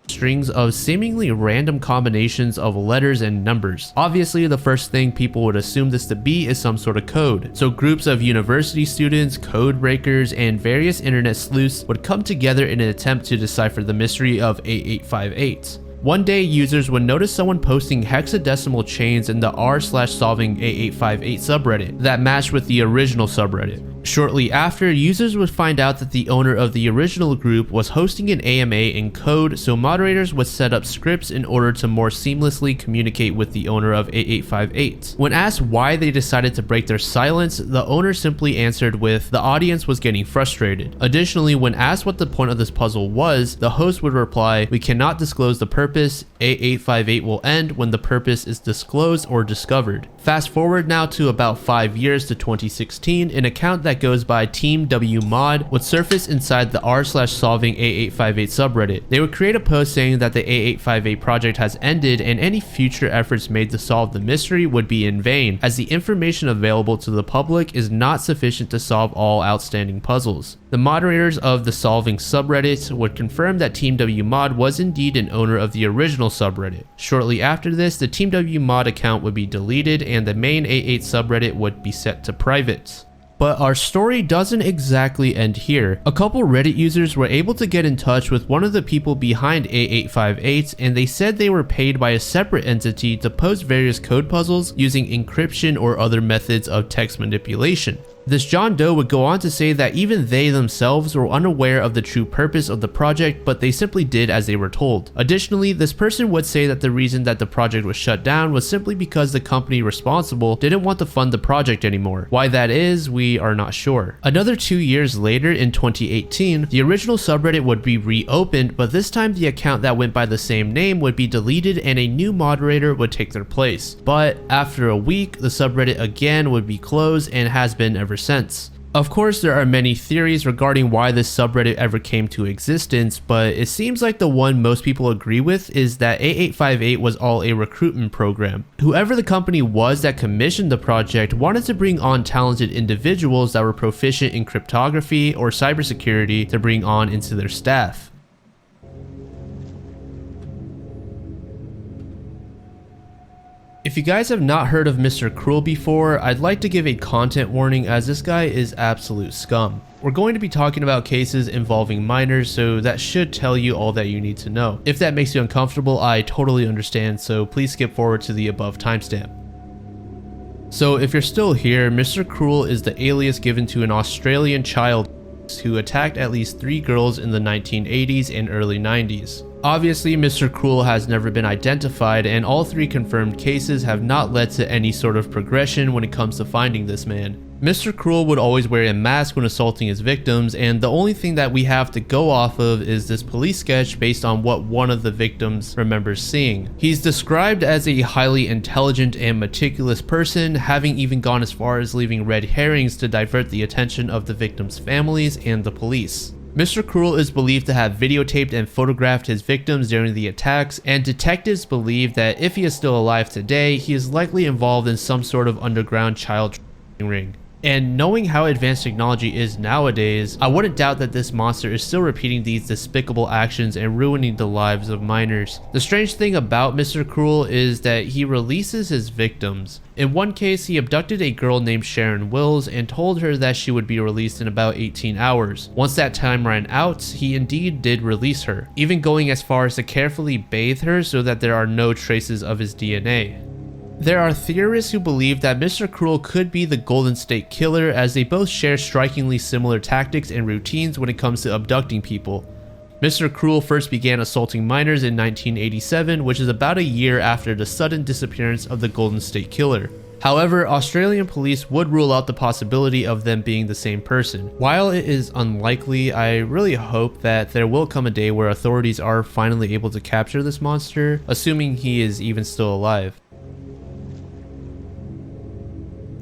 strings of seemingly random combinations of letters and numbers. Obviously, the first thing people would assume this to be is some sort of code. So groups of university students, code breakers, and various internet sleuths would come together in an attempt to decipher the mystery of A858. One day, users would notice someone posting hexadecimal chains in the r/solving A858 subreddit that matched with the original subreddit. Shortly after, users would find out that the owner of the original group was hosting an AMA in code, so moderators would set up scripts in order to more seamlessly communicate with the owner of 8858. When asked why they decided to break their silence, the owner simply answered with, "The audience was getting frustrated." Additionally, when asked what the point of this puzzle was, the host would reply, "We cannot disclose the purpose. 8858 will end when the purpose is disclosed or discovered." Fast forward now to about 5 years to 2016, an account that goes by Team W Mod would surface inside the r/solving 8858 subreddit. They would create a post saying that the 8858 project has ended and any future efforts made to solve the mystery would be in vain, as the information available to the public is not sufficient to solve all outstanding puzzles. The moderators of the solving subreddit would confirm that Team W Mod was indeed an owner of the original subreddit. Shortly after this, the Team W Mod account would be deleted and the main 88 subreddit would be set to private. But our story doesn't exactly end here. A couple Reddit users were able to get in touch with one of the people behind 8858 and they said they were paid by a separate entity to post various code puzzles using encryption or other methods of text manipulation. This John Doe would go on to say that even they themselves were unaware of the true purpose of the project, but they simply did as they were told. Additionally, this person would say that the reason that the project was shut down was simply because the company responsible didn't want to fund the project anymore. Why that is, we are not sure. Another 2 years later, in 2018, the original subreddit would be reopened, but this time the account that went by the same name would be deleted and a new moderator would take their place. But after a week, the subreddit again would be closed and has been ever since. Of course, there are many theories regarding why this subreddit ever came to existence, but it seems like the one most people agree with is that 8858 was all a recruitment program. Whoever the company was that commissioned the project wanted to bring on talented individuals that were proficient in cryptography or cybersecurity to bring on into their staff. If you guys have not heard of Mr. Cruel before, I'd like to give a content warning as this guy is absolute scum. We're going to be talking about cases involving minors, so that should tell you all that you need to know. If that makes you uncomfortable, I totally understand, so please skip forward to the above timestamp. So if you're still here, Mr. Cruel is the alias given to an Australian child who attacked at least 3 girls in the 1980s and early 90s. Obviously, Mr. Cruel has never been identified, and all 3 confirmed cases have not led to any sort of progression when it comes to finding this man. Mr. Cruel would always wear a mask when assaulting his victims, and the only thing that we have to go off of is this police sketch based on what one of the victims remembers seeing. He's described as a highly intelligent and meticulous person, having even gone as far as leaving red herrings to divert the attention of the victims' families and the police. Mr. Cruel is believed to have videotaped and photographed his victims during the attacks, and detectives believe that if he is still alive today, he is likely involved in some sort of underground child trafficking ring. And knowing how advanced technology is nowadays, I wouldn't doubt that this monster is still repeating these despicable actions and ruining the lives of minors. The strange thing about Mr. Cruel is that he releases his victims. In one case, he abducted a girl named Sharon Wills and told her that she would be released in about 18 hours. Once that time ran out, he indeed did release her, even going as far as to carefully bathe her so that there are no traces of his DNA. There are theorists who believe that Mr. Cruel could be the Golden State Killer, as they both share strikingly similar tactics and routines when it comes to abducting people. Mr. Cruel first began assaulting minors in 1987, which is about a year after the sudden disappearance of the Golden State Killer. However, Australian police would rule out the possibility of them being the same person. While it is unlikely, I really hope that there will come a day where authorities are finally able to capture this monster, assuming he is even still alive.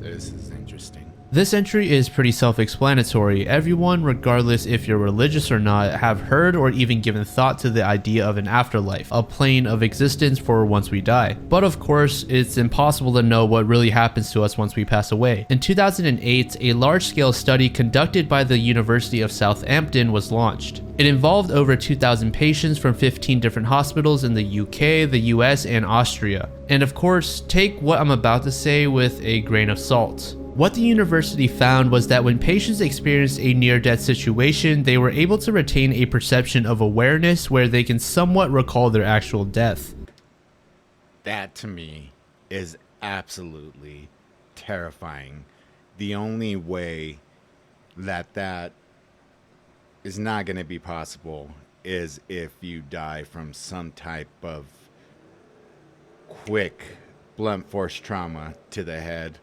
This is interesting. This entry is pretty self-explanatory. Everyone, regardless if you're religious or not, have heard or even given thought to the idea of an afterlife, a plane of existence for once we die. But of course, it's impossible to know what really happens to us once we pass away. In 2008, a large-scale study conducted by the University of Southampton was launched. It involved over 2,000 patients from 15 different hospitals in the UK, the US, and Austria. And of course, take what I'm about to say with a grain of salt. What the university found was that when patients experienced a near-death situation, they were able to retain a perception of awareness where they can somewhat recall their actual death. That to me is absolutely terrifying. The only way that is not going to be possible is if you die from some type of quick blunt force trauma to the head.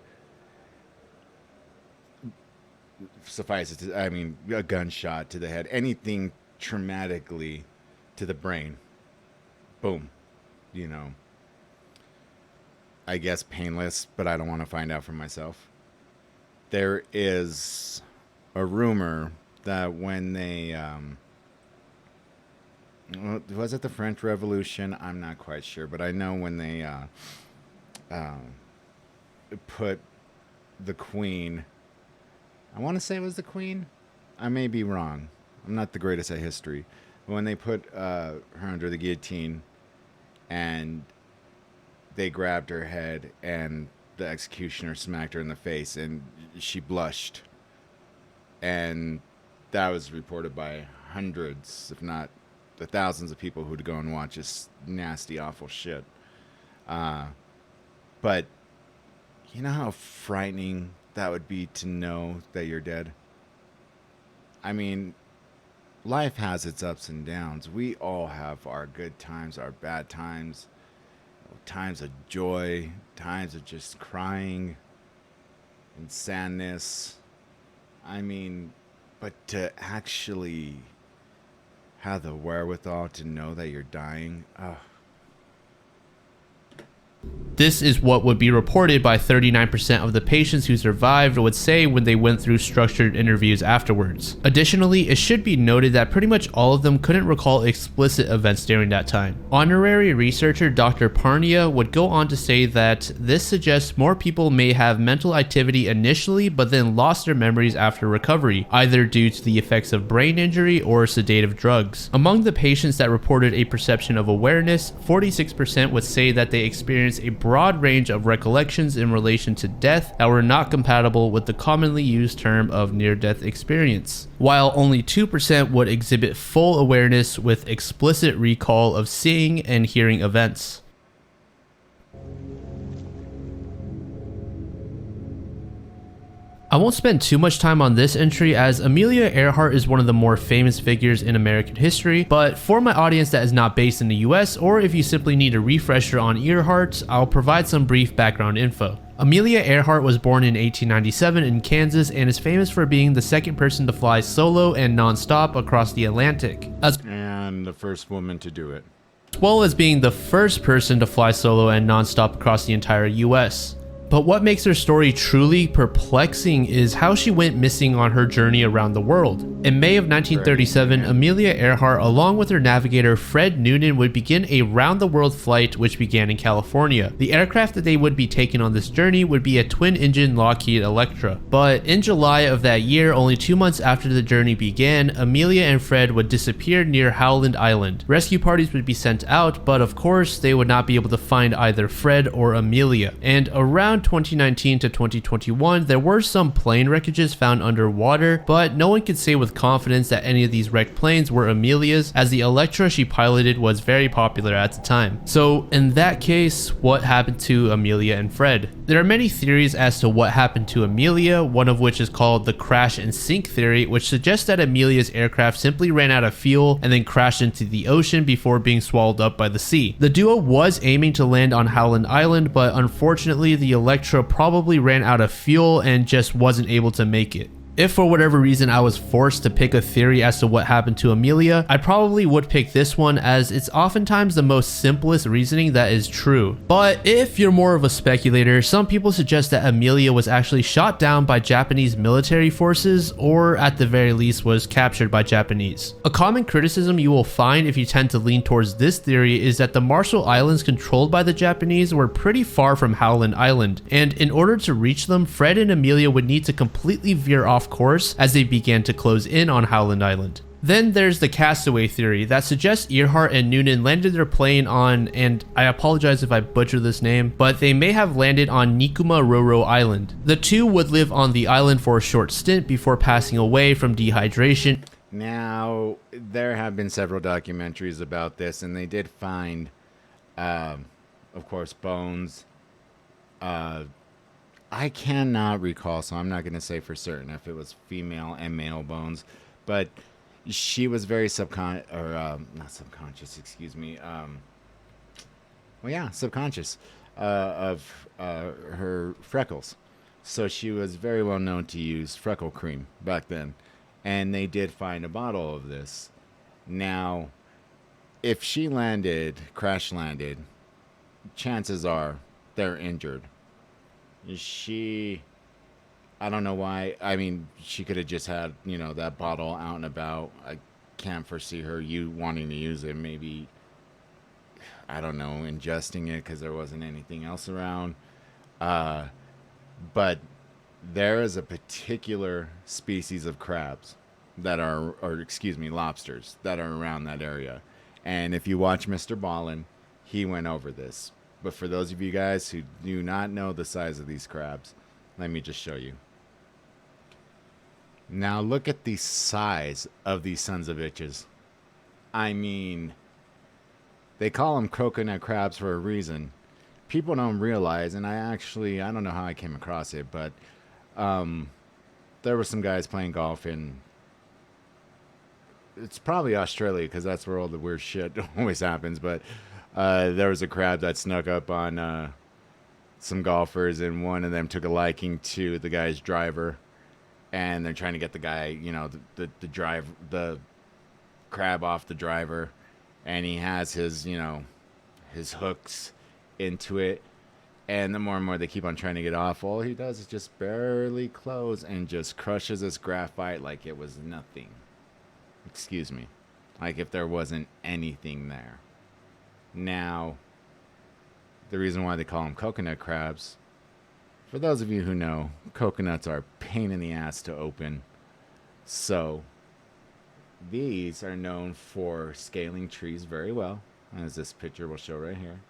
Suffice it to, I mean, a gunshot to the head, anything traumatically to the brain. Boom. You know, I guess painless, but I don't want to find out for myself. There is a rumor that when they, was it the French Revolution? I'm not quite sure, but I know when they put the Queen, I want to say it was the Queen. I may be wrong. I'm not the greatest at history. But when they put her under the guillotine and they grabbed her head and the executioner smacked her in the face and she blushed. And that was reported by hundreds, if not the thousands of people who'd go and watch this nasty, awful shit. But you know how frightening that would be to know that you're dead? I mean, life has its ups and downs. We all have our good times, our bad times, times of joy, times of just crying and sadness. I mean, but to actually have the wherewithal to know that you're dying, This is what would be reported by 39% of the patients who survived would say when they went through structured interviews afterwards. Additionally, it should be noted that pretty much all of them couldn't recall explicit events during that time. Honorary researcher Dr. Parnia would go on to say that this suggests more people may have mental activity initially but then lost their memories after recovery, either due to the effects of brain injury or sedative drugs. Among the patients that reported a perception of awareness, 46% would say that they experienced a broad range of recollections in relation to death that were not compatible with the commonly used term of near-death experience, while only 2% would exhibit full awareness with explicit recall of seeing and hearing events. I won't spend too much time on this entry as Amelia Earhart is one of the more famous figures in American history, but for my audience that is not based in the US, or if you simply need a refresher on Earhart, I'll provide some brief background info. Amelia Earhart was born in 1897 in Kansas and is famous for being the second person to fly solo and non-stop across the Atlantic, and the first woman to do it, as well as being the first person to fly solo and non-stop across the entire US. But what makes her story truly perplexing is how she went missing on her journey around the world. In May of 1937, Amelia Earhart, along with her navigator Fred Noonan, would begin a round-the-world flight which began in California. The aircraft that they would be taking on this journey would be a twin-engine Lockheed Electra. But in July of that year, only 2 months after the journey began, Amelia and Fred would disappear near Howland Island. Rescue parties would be sent out, but of course, they would not be able to find either Fred or Amelia. And around 2019 to 2021, there were some plane wreckages found underwater, but no one could say with confidence that any of these wrecked planes were Amelia's, as the Electra she piloted was very popular at the time. So in that case, what happened to Amelia and Fred? There are many theories as to what happened to Amelia, one of which is called the crash and sink theory, which suggests that Amelia's aircraft simply ran out of fuel and then crashed into the ocean before being swallowed up by the sea. The duo was aiming to land on Howland Island, but unfortunately the Electra probably ran out of fuel and just wasn't able to make it. If for whatever reason I was forced to pick a theory as to what happened to Amelia, I probably would pick this one as it's oftentimes the most simplest reasoning that is true. But if you're more of a speculator, some people suggest that Amelia was actually shot down by Japanese military forces, or at the very least was captured by Japanese. A common criticism you will find if you tend to lean towards this theory is that the Marshall Islands controlled by the Japanese were pretty far from Howland Island, and in order to reach them, Fred and Amelia would need to completely veer off course as they began to close in on Howland Island. Then there's the castaway theory that suggests Earhart and Noonan landed their plane on, and I apologize if I butcher this name, but they may have landed on Nikuma Roro Island. The two would live on the island for a short stint before passing away from dehydration. Now, there have been several documentaries about this, and they did find, of course, bones, I cannot recall, so I'm not going to say for certain if it was female and male bones, but she was very not subconscious, excuse me. Well, yeah, subconscious of her freckles. So she was very well known to use freckle cream back then. And they did find a bottle of this. Now, if she crash landed, chances are they're injured. She, I don't know why. I mean, she could have just had, that bottle out and about. I can't foresee her wanting to use it. Maybe, I don't know, ingesting it because there wasn't anything else around. Uh, but there is a particular species of crabs or excuse me, lobsters that are around that area. And if you watch Mr. Ballin, he went over this. But for those of you guys who do not know the size of these crabs, let me just show you. Now look at the size of these sons of bitches. I mean, they call them coconut crabs for a reason. People don't realize, and I don't know how I came across it, but there were some guys playing golf in, it's probably Australia because that's where all the weird shit always happens, but there was a crab that snuck up on some golfers, and one of them took a liking to the guy's driver, and they're trying to get the guy, the crab off the driver, and he has his, his hooks into it, and the more and more they keep on trying to get off, all he does is just barely close and just crushes this graphite like it was nothing. Excuse me. Like if there wasn't anything there. Now, the reason why they call them coconut crabs, for those of you who know, coconuts are a pain in the ass to open. So, these are known for scaling trees very well, as this picture will show right here.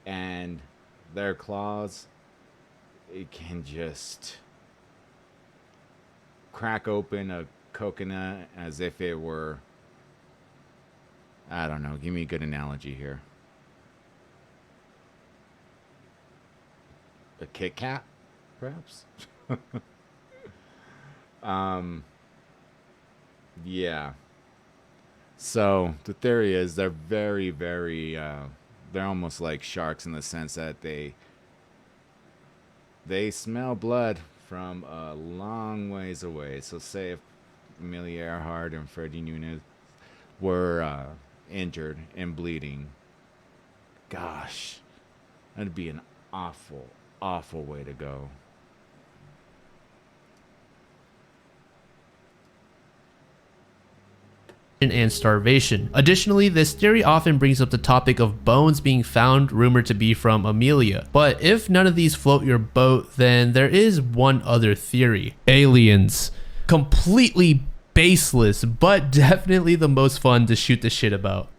And their claws, it can just crack open a coconut as if it were, I don't know, give me a good analogy here. A Kit Kat, perhaps? Yeah. So the theory is they're very, very, they're almost like sharks in the sense that they smell blood from a long ways away. So say if Amelia Earhart and Freddie Nunez were injured and bleeding, gosh, that'd be an awful, awful way to go. And starvation. Additionally, this theory often brings up the topic of bones being found rumored to be from Amelia. But if none of these float your boat, then there is one other theory. Aliens. Completely baseless, but definitely the most fun to shoot the shit about.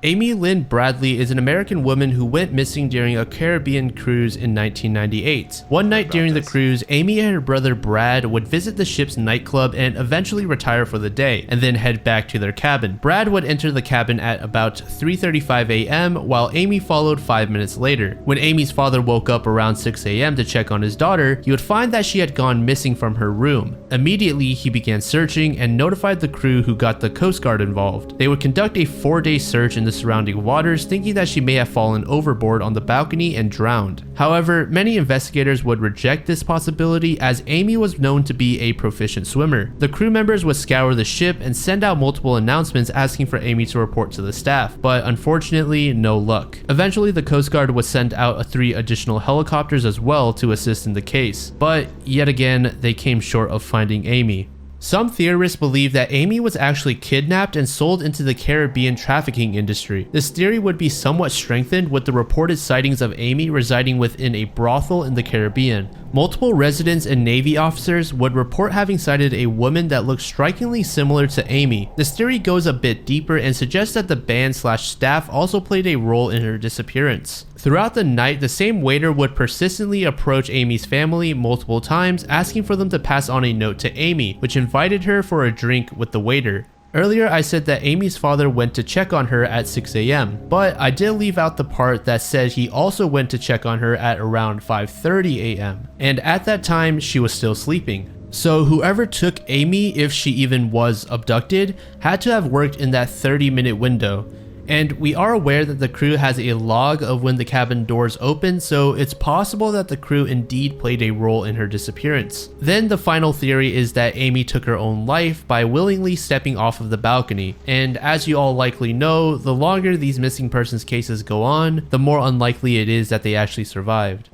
Amy Lynn Bradley is an American woman who went missing during a Caribbean cruise in 1998. One night during the cruise, Amy and her brother Brad would visit the ship's nightclub and eventually retire for the day, and then head back to their cabin. Brad would enter the cabin at about 3:35 a.m., while Amy followed 5 minutes later. When Amy's father woke up around 6 a.m. to check on his daughter, he would find that she had gone missing from her room. Immediately, he began searching and notified the crew, who got the Coast Guard involved. They would conduct a 4-day search in the surrounding waters, thinking that she may have fallen overboard on the balcony and drowned. However, many investigators would reject this possibility, as Amy was known to be a proficient swimmer. The crew members would scour the ship and send out multiple announcements asking for Amy to report to the staff, but unfortunately, no luck. Eventually, the Coast Guard would send out 3 additional helicopters as well to assist in the case, but yet again, they came short of finding Amy. Some theorists believe that Amy was actually kidnapped and sold into the Caribbean trafficking industry. This theory would be somewhat strengthened with the reported sightings of Amy residing within a brothel in the Caribbean. Multiple residents and Navy officers would report having sighted a woman that looked strikingly similar to Amy. This theory goes a bit deeper and suggests that the band/staff also played a role in her disappearance. Throughout the night, the same waiter would persistently approach Amy's family multiple times, asking for them to pass on a note to Amy, which invited her for a drink with the waiter. Earlier I said that Amy's father went to check on her at 6 a.m., but I did leave out the part that said he also went to check on her at around 5:30 a.m., and at that time she was still sleeping. So whoever took Amy, if she even was abducted, had to have worked in that 30-minute window. And we are aware that the crew has a log of when the cabin doors opened, so it's possible that the crew indeed played a role in her disappearance. Then the final theory is that Amy took her own life by willingly stepping off of the balcony. And as you all likely know, the longer these missing persons cases go on, the more unlikely it is that they actually survived.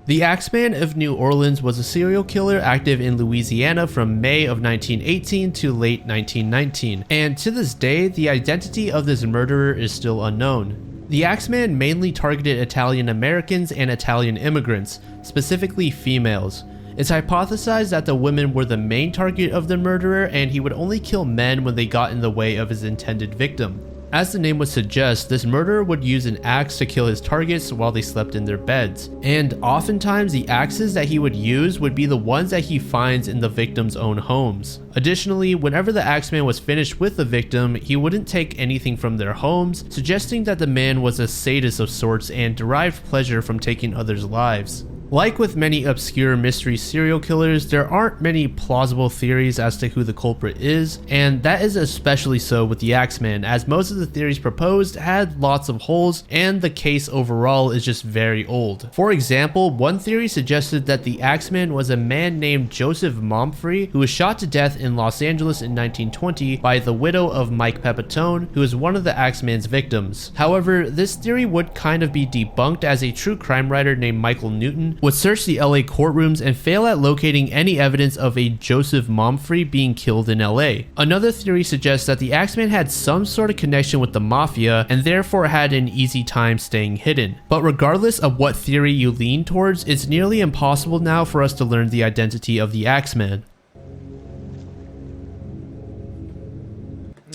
The Axeman of New Orleans was a serial killer active in Louisiana from May of 1918 to late 1919, and to this day, the identity of this murderer is still unknown. The Axeman mainly targeted Italian Americans and Italian immigrants, specifically females. It's hypothesized that the women were the main target of the murderer, and he would only kill men when they got in the way of his intended victim. As the name would suggest, this murderer would use an axe to kill his targets while they slept in their beds. And oftentimes the axes that he would use would be the ones that he finds in the victim's own homes. Additionally, whenever the Axeman was finished with the victim, he wouldn't take anything from their homes, suggesting that the man was a sadist of sorts and derived pleasure from taking others' lives. Like with many obscure mystery serial killers, there aren't many plausible theories as to who the culprit is, and that is especially so with the Axeman, as most of the theories proposed had lots of holes and the case overall is just very old. For example, one theory suggested that the Axeman was a man named Joseph Momfrey who was shot to death in Los Angeles in 1920 by the widow of Mike Pepitone, who is one of the Axeman's victims. However, this theory would kind of be debunked as a true crime writer named Michael Newton would search the LA courtrooms and fail at locating any evidence of a Joseph Momfrey being killed in LA. Another theory suggests that the Axeman had some sort of connection with the mafia and therefore had an easy time staying hidden. But regardless of what theory you lean towards, it's nearly impossible now for us to learn the identity of the Axeman.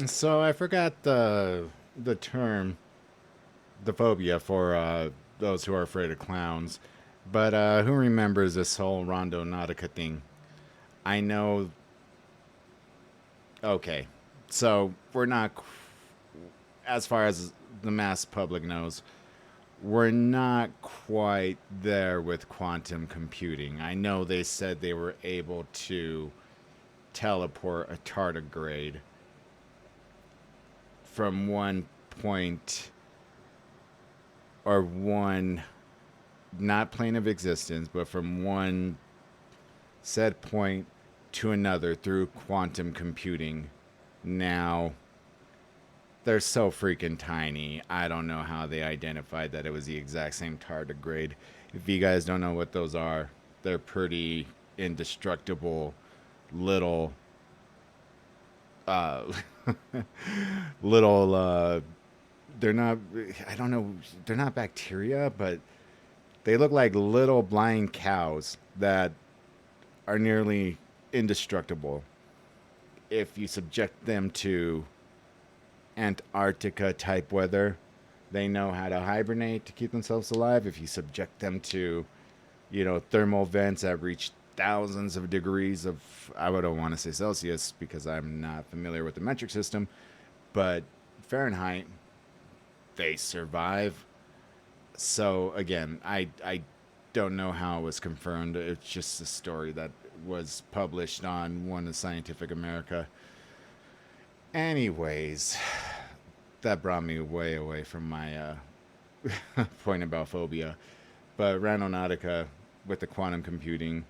So I forgot the term, the phobia for those who are afraid of clowns. But who remembers this whole Rondo Nautica thing? I know. Okay, so we're not, as far as the mass public knows, we're not quite there with quantum computing. I know they said they were able to teleport a tardigrade from one point or one, not plane of existence, but from one set point to another through quantum computing. Now, they're so freaking tiny. I don't know how they identified that it was the exact same tardigrade. If you guys don't know what those are, they're pretty indestructible little little they're not, I don't know, they're not bacteria, but they look like little blind cows that are nearly indestructible. If you subject them to Antarctica type weather, they know how to hibernate to keep themselves alive. If you subject them to, thermal vents that reach thousands of degrees of, I don't want to say Celsius because I'm not familiar with the metric system, but Fahrenheit, they survive. So again, I don't know how it was confirmed. It's just a story that was published on one of Scientific America. Anyways, that brought me way away from my point about phobia. But Randonautica with the quantum computing,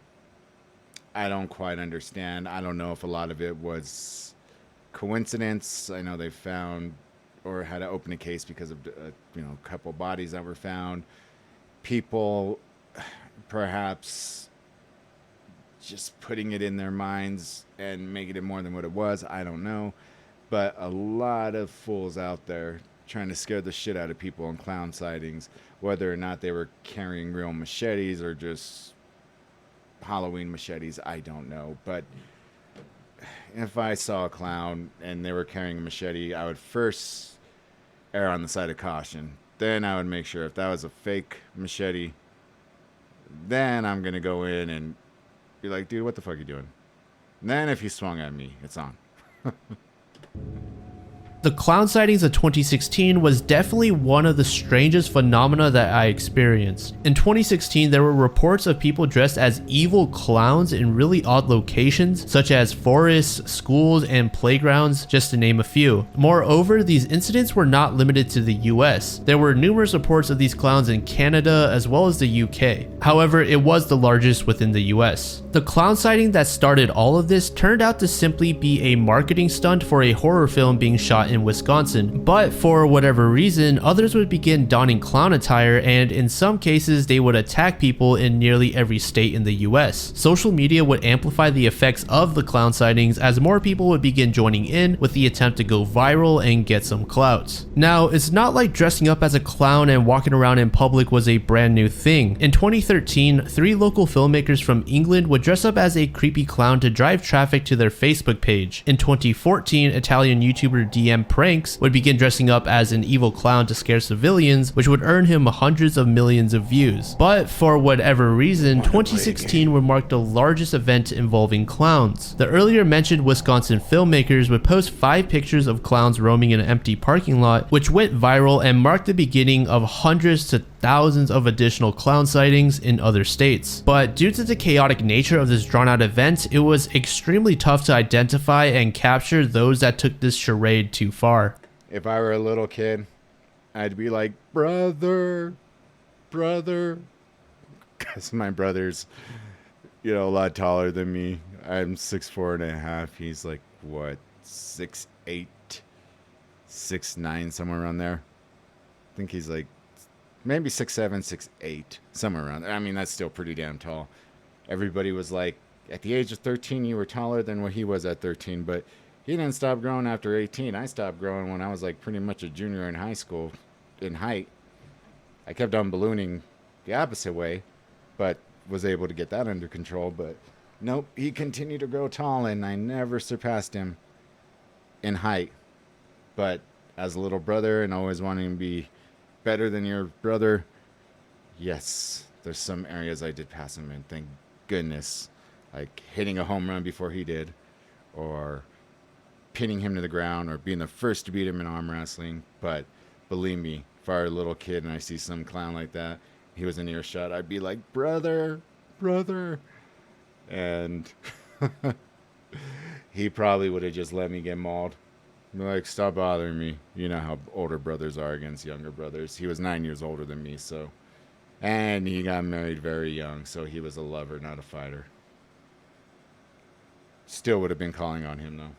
I don't quite understand. I don't know if a lot of it was coincidence. I know they found or had to open a case because of a couple bodies that were found. People perhaps just putting it in their minds and making it more than what it was. I don't know. But a lot of fools out there trying to scare the shit out of people on clown sightings, whether or not they were carrying real machetes or just Halloween machetes, I don't know. But if I saw a clown and they were carrying a machete, I would first err on the side of caution. Then I would make sure if that was a fake machete, then I'm going to go in and be like, dude, what the fuck are you doing? And then if he swung at me, it's on. The clown sightings of 2016 was definitely one of the strangest phenomena that I experienced. In 2016, there were reports of people dressed as evil clowns in really odd locations, such as forests, schools, and playgrounds, just to name a few. Moreover, these incidents were not limited to the US. There were numerous reports of these clowns in Canada as well as the UK. However, it was the largest within the US. The clown sighting that started all of this turned out to simply be a marketing stunt for a horror film being shot in Wisconsin, but for whatever reason, others would begin donning clown attire, and in some cases they would attack people in nearly every state in the US. Social media would amplify the effects of the clown sightings as more people would begin joining in with the attempt to go viral and get some clout. Now, it's not like dressing up as a clown and walking around in public was a brand new thing. In 2013, 3 local filmmakers from England would dress up as a creepy clown to drive traffic to their Facebook page. In 2014, Italian YouTuber DM Pranks would begin dressing up as an evil clown to scare civilians, which would earn him hundreds of millions of views. But for whatever reason, 2016 would mark the largest event involving clowns. The earlier mentioned Wisconsin filmmakers would post 5 pictures of clowns roaming in an empty parking lot, which went viral and marked the beginning of hundreds to thousands of additional clown sightings in other states. But due to the chaotic nature of this drawn-out event, it was extremely tough to identify and capture those that took this charade too far. If I were a little kid, I'd be like, brother, because my brother's, a lot taller than me. I'm 6'4.5". He's like, what, 6'8", 6'9", somewhere around there. I think he's like maybe 6'7", 6'8", somewhere around there. I mean, that's still pretty damn tall. Everybody was like, at the age of 13, you were taller than what he was at 13, but he didn't stop growing after 18. I stopped growing when I was like pretty much a junior in high school in height. I kept on ballooning the opposite way, but was able to get that under control. But nope, he continued to grow tall, and I never surpassed him in height. But as a little brother and always wanting to be better than your brother, yes, there's some areas I did pass him in, thank goodness. Like hitting a home run before he did, or pinning him to the ground, or being the first to beat him in arm wrestling. But believe me, if I were a little kid and I see some clown like that, he was in earshot, I'd be like, brother. And he probably would have just let me get mauled. Be like, stop bothering me. You know how older brothers are against younger brothers. He was 9 years older than me, so. And he got married very young, so he was a lover, not a fighter. Still would have been calling on him, though.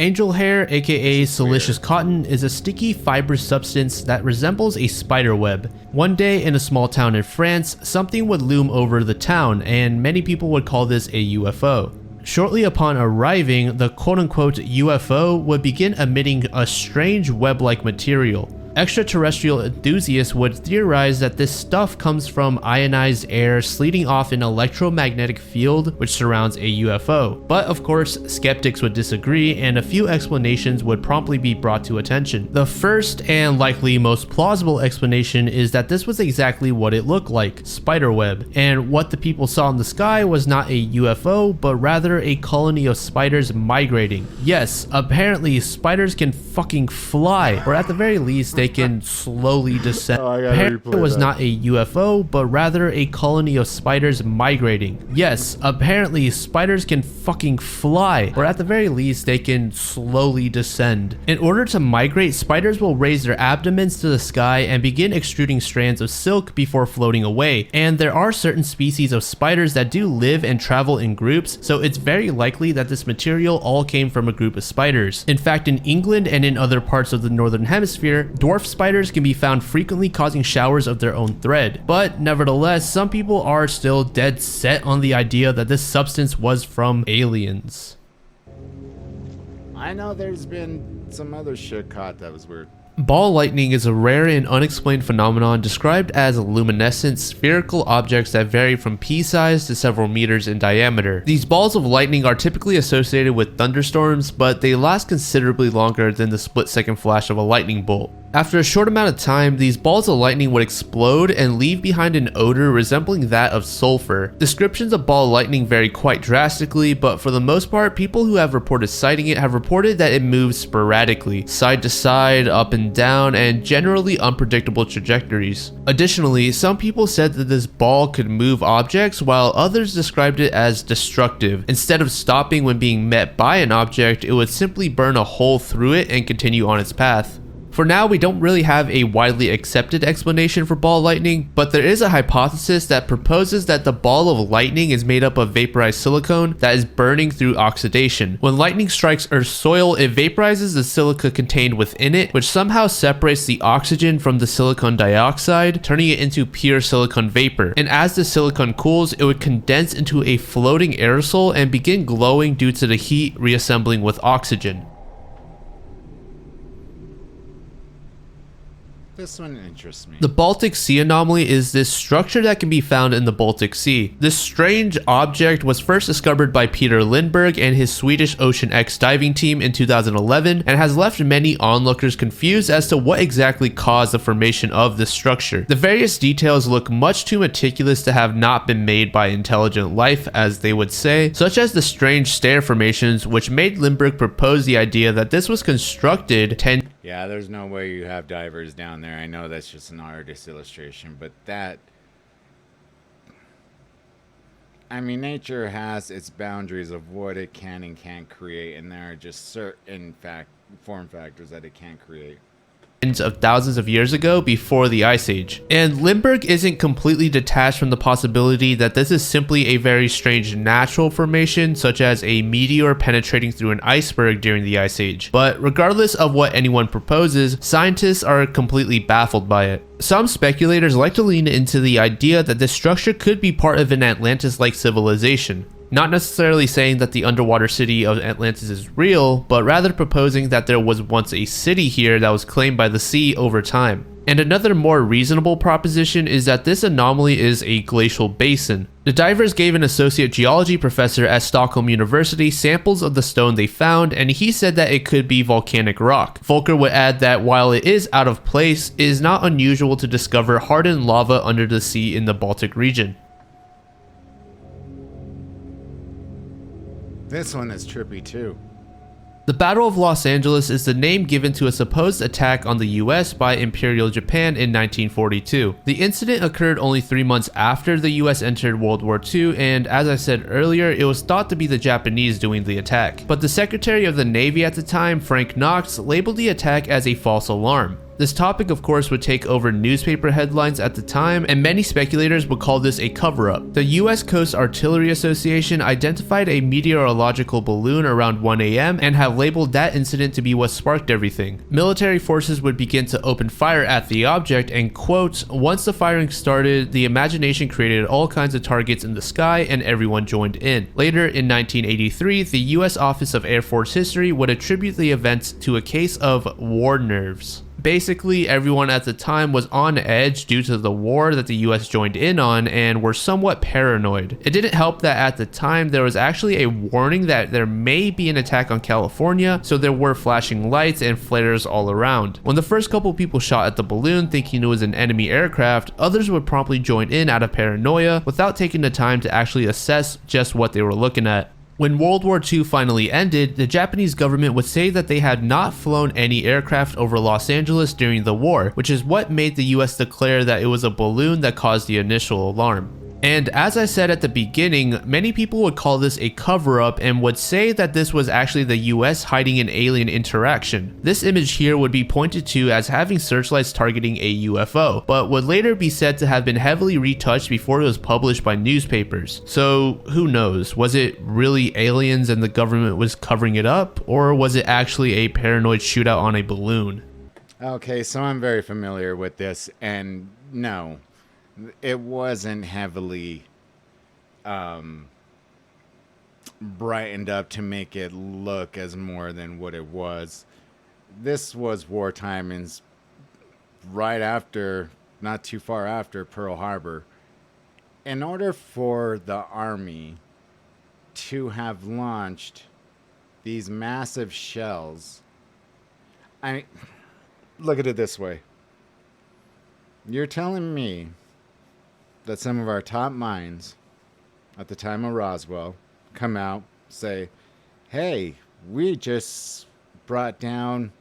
Angel hair, aka silicious cotton, is a sticky fibrous substance that resembles a spider web. One day in a small town in France, something would loom over the town, and many people would call this a UFO. Shortly upon arriving, the quote-unquote UFO would begin emitting a strange web-like material. Extraterrestrial enthusiasts would theorize that this stuff comes from ionized air sleeting off an electromagnetic field which surrounds a UFO. But of course, skeptics would disagree, and a few explanations would promptly be brought to attention. The first and likely most plausible explanation is that this was exactly what it looked like, spiderweb, and what the people saw in the sky was not a UFO, but rather a colony of spiders migrating. Yes, apparently spiders can fucking fly, or at the very least they can slowly descend. Apparently it was not a UFO, but rather a colony of spiders migrating. Yes, apparently spiders can fucking fly, or at the very least they can slowly descend. In order to migrate, spiders will raise their abdomens to the sky and begin extruding strands of silk before floating away. And there are certain species of spiders that do live and travel in groups, so it's very likely that this material all came from a group of spiders. In fact, in England and in other parts of the northern hemisphere, dwarf spiders can be found frequently causing showers of their own thread. But nevertheless, some people are still dead set on the idea that this substance was from aliens. I know there's been some other shit caught that was weird. Ball lightning is a rare and unexplained phenomenon described as luminescent spherical objects that vary from pea-sized to several meters in diameter. These balls of lightning are typically associated with thunderstorms, but they last considerably longer than the split-second flash of a lightning bolt. After a short amount of time, these balls of lightning would explode and leave behind an odor resembling that of sulfur. Descriptions of ball lightning vary quite drastically, but for the most part, people who have reported sighting it have reported that it moves sporadically, side to side, up and down, and generally unpredictable trajectories. Additionally, some people said that this ball could move objects, while others described it as destructive. Instead of stopping when being met by an object, it would simply burn a hole through it and continue on its path. For now, we don't really have a widely accepted explanation for ball lightning, but there is a hypothesis that proposes that the ball of lightning is made up of vaporized silicone that is burning through oxidation. When lightning strikes Earth's soil, it vaporizes the silica contained within it, which somehow separates the oxygen from the silicon dioxide, turning it into pure silicon vapor. And as the silicon cools, it would condense into a floating aerosol and begin glowing due to the heat reassembling with oxygen. This one interests me. The Baltic Sea anomaly is this structure that can be found in the Baltic Sea. This strange object was first discovered by Peter Lindberg and his Swedish Ocean X diving team in 2011 and has left many onlookers confused as to what exactly caused the formation of this structure. The various details look much too meticulous to have not been made by intelligent life, as they would say, such as the strange stair formations, which made Lindbergh propose the idea that this was constructed 10 Yeah, there's no way you have divers down there. I know that's just an artist illustration, but that... I mean, nature has its boundaries of what it can and can't create, and there are just certain form factors that it can't create. Of thousands of years ago before the Ice Age. And Lindbergh isn't completely detached from the possibility that this is simply a very strange natural formation, such as a meteor penetrating through an iceberg during the Ice Age. But regardless of what anyone proposes, scientists are completely baffled by it. Some speculators like to lean into the idea that this structure could be part of an Atlantis-like civilization. Not necessarily saying that the underwater city of Atlantis is real, but rather proposing that there was once a city here that was claimed by the sea over time. And another more reasonable proposition is that this anomaly is a glacial basin. The divers gave an associate geology professor at Stockholm University samples of the stone they found, and he said that it could be volcanic rock. Volker would add that while it is out of place, it is not unusual to discover hardened lava under the sea in the Baltic region. This one is trippy too. The Battle of Los Angeles is the name given to a supposed attack on the US by Imperial Japan in 1942. The incident occurred only 3 months after the US entered World War II, and as I said earlier, it was thought to be the Japanese doing the attack. But the Secretary of the Navy at the time, Frank Knox, labeled the attack as a false alarm. This topic, of course, would take over newspaper headlines at the time, and many speculators would call this a cover-up. The U.S. Coast Artillery Association identified a meteorological balloon around 1 a.m. and have labeled that incident to be what sparked everything. Military forces would begin to open fire at the object, and quote, "Once the firing started, the imagination created all kinds of targets in the sky and everyone joined in." Later in 1983, the U.S. Office of Air Force History would attribute the events to a case of war nerves. Basically, everyone at the time was on edge due to the war that the US joined in on and were somewhat paranoid. It didn't help that at the time there was actually a warning that there may be an attack on California, so there were flashing lights and flares all around. When the first couple people shot at the balloon thinking it was an enemy aircraft, others would promptly join in out of paranoia without taking the time to actually assess just what they were looking at. When World War II finally ended, the Japanese government would say that they had not flown any aircraft over Los Angeles during the war, which is what made the US declare that it was a balloon that caused the initial alarm. And as I said at the beginning, many people would call this a cover-up and would say that this was actually the US hiding an alien interaction. This image here would be pointed to as having searchlights targeting a UFO, but would later be said to have been heavily retouched before it was published by newspapers. So who knows, was it really aliens and the government was covering it up, or was it actually a paranoid shootout on a balloon? Okay, so I'm very familiar with this, and no. It wasn't heavily brightened up to make it look as more than what it was. This was wartime and right after, not too far after Pearl Harbor. In order for the Army to have launched these massive shells, look at it this way. You're telling me that some of our top minds at the time of Roswell come out, say, hey, we just brought down,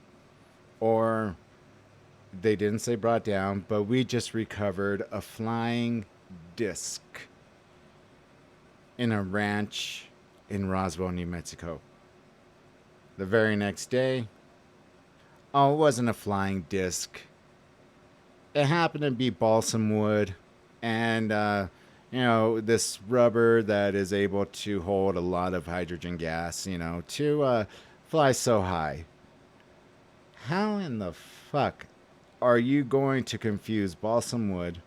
or they didn't say brought down, but we just recovered a flying disc in a ranch in Roswell, New Mexico. The very next day, oh, it wasn't a flying disc. It happened to be balsam wood and, this rubber that is able to hold a lot of hydrogen gas, to fly so high. How in the fuck are you going to confuse balsam wood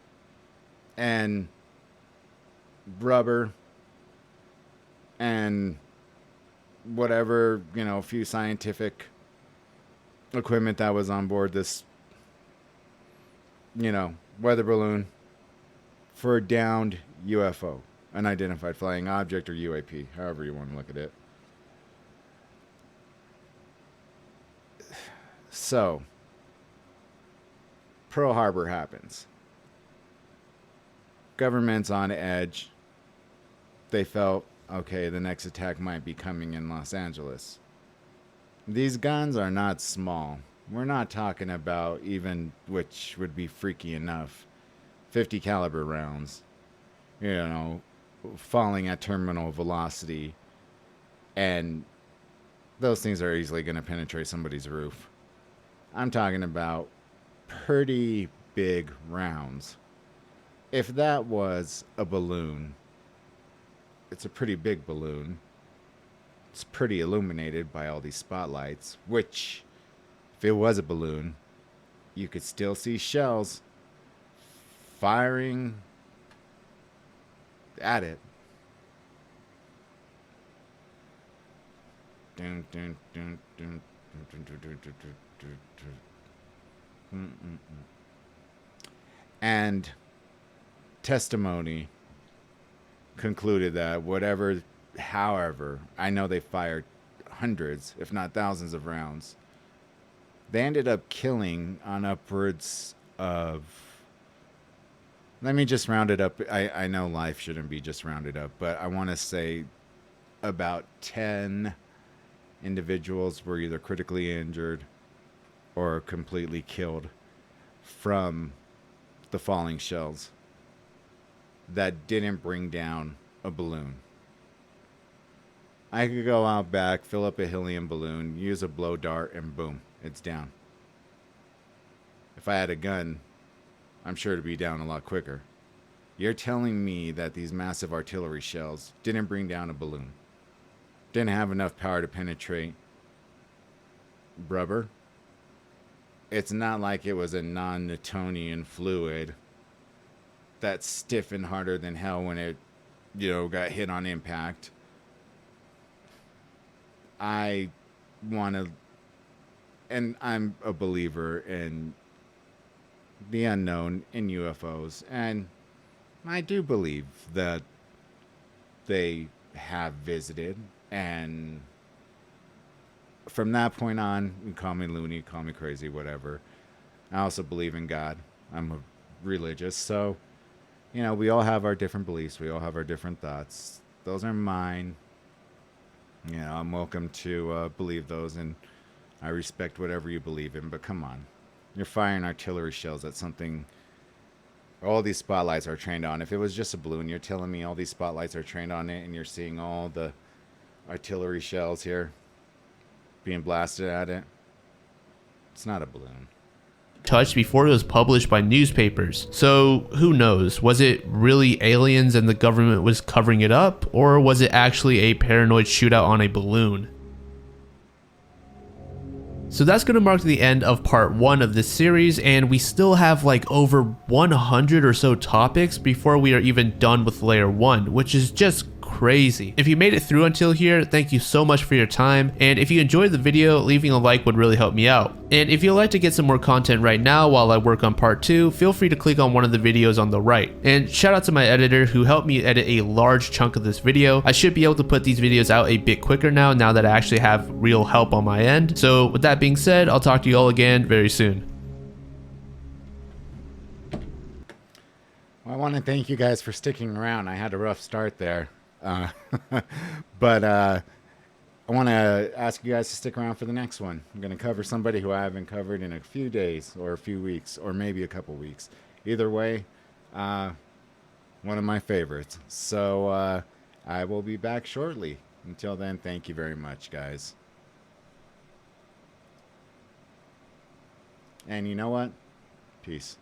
and rubber and whatever, a few scientific equipment that was on board this, weather balloon for a downed UFO, unidentified flying object, or UAP, however you want to look at it? So, Pearl Harbor happens. Government's on edge. They felt, okay, the next attack might be coming in Los Angeles. These guns are not small. We're not talking about even, which would be freaky enough, 50 caliber rounds, falling at terminal velocity. And those things are easily going to penetrate somebody's roof. I'm talking about pretty big rounds. If that was a balloon, it's a pretty big balloon. It's pretty illuminated by all these spotlights, which, if it was a balloon, you could still see shells firing at it. And testimony concluded that however, I know they fired hundreds, if not thousands of rounds. They ended up killing on upwards of, let me just round it up. I know life shouldn't be just rounded up, but I want to say about 10 individuals were either critically injured or completely killed from the falling shells that didn't bring down a balloon. I could go out back, fill up a helium balloon, use a blow dart, and boom, it's down. If I had a gun, I'm sure it'd be down a lot quicker. You're telling me that these massive artillery shells didn't bring down a balloon, didn't have enough power to penetrate rubber? It's not like it was a non-Newtonian fluid that stiffened harder than hell when it, got hit on impact. I want to, and I'm a believer in the unknown, in UFOs, and I do believe that they have visited, and from that point on, you call me loony, call me crazy, whatever. I also believe in God. I'm a religious, so, we all have our different beliefs. We all have our different thoughts. Those are mine. I'm welcome to believe those, and I respect whatever you believe in, but come on. You're firing artillery shells at something all these spotlights are trained on. If it was just a balloon, you're telling me all these spotlights are trained on it, and you're seeing all the artillery shells here being blasted at it. It's not a balloon. Touched before it was published by newspapers. So who knows? Was it really aliens and the government was covering it up? Or was it actually a paranoid shootout on a balloon? So that's going to mark the end of part 1 of this series, and we still have like over 100 or so topics before we are even done with layer 1, which is just crazy. If you made it through until here, thank you so much for your time, and if you enjoyed the video, leaving a like would really help me out. And if you'd like to get some more content right now while I work on part 2, feel free to click on one of the videos on the right. And shout out to my editor who helped me edit a large chunk of this video. I should be able to put these videos out a bit quicker now that I actually have real help on my end. So with that being said, I'll talk to you all again very soon. Well, I want to thank you guys for sticking around. I had a rough start there. Uh, but I want to ask you guys to stick around for the next one. I'm going to cover somebody who I haven't covered in a few days or a few weeks or maybe a couple weeks. Either way, uh, one of my favorites. So I will be back shortly. Until then, thank you very much, guys. And you know what? Peace.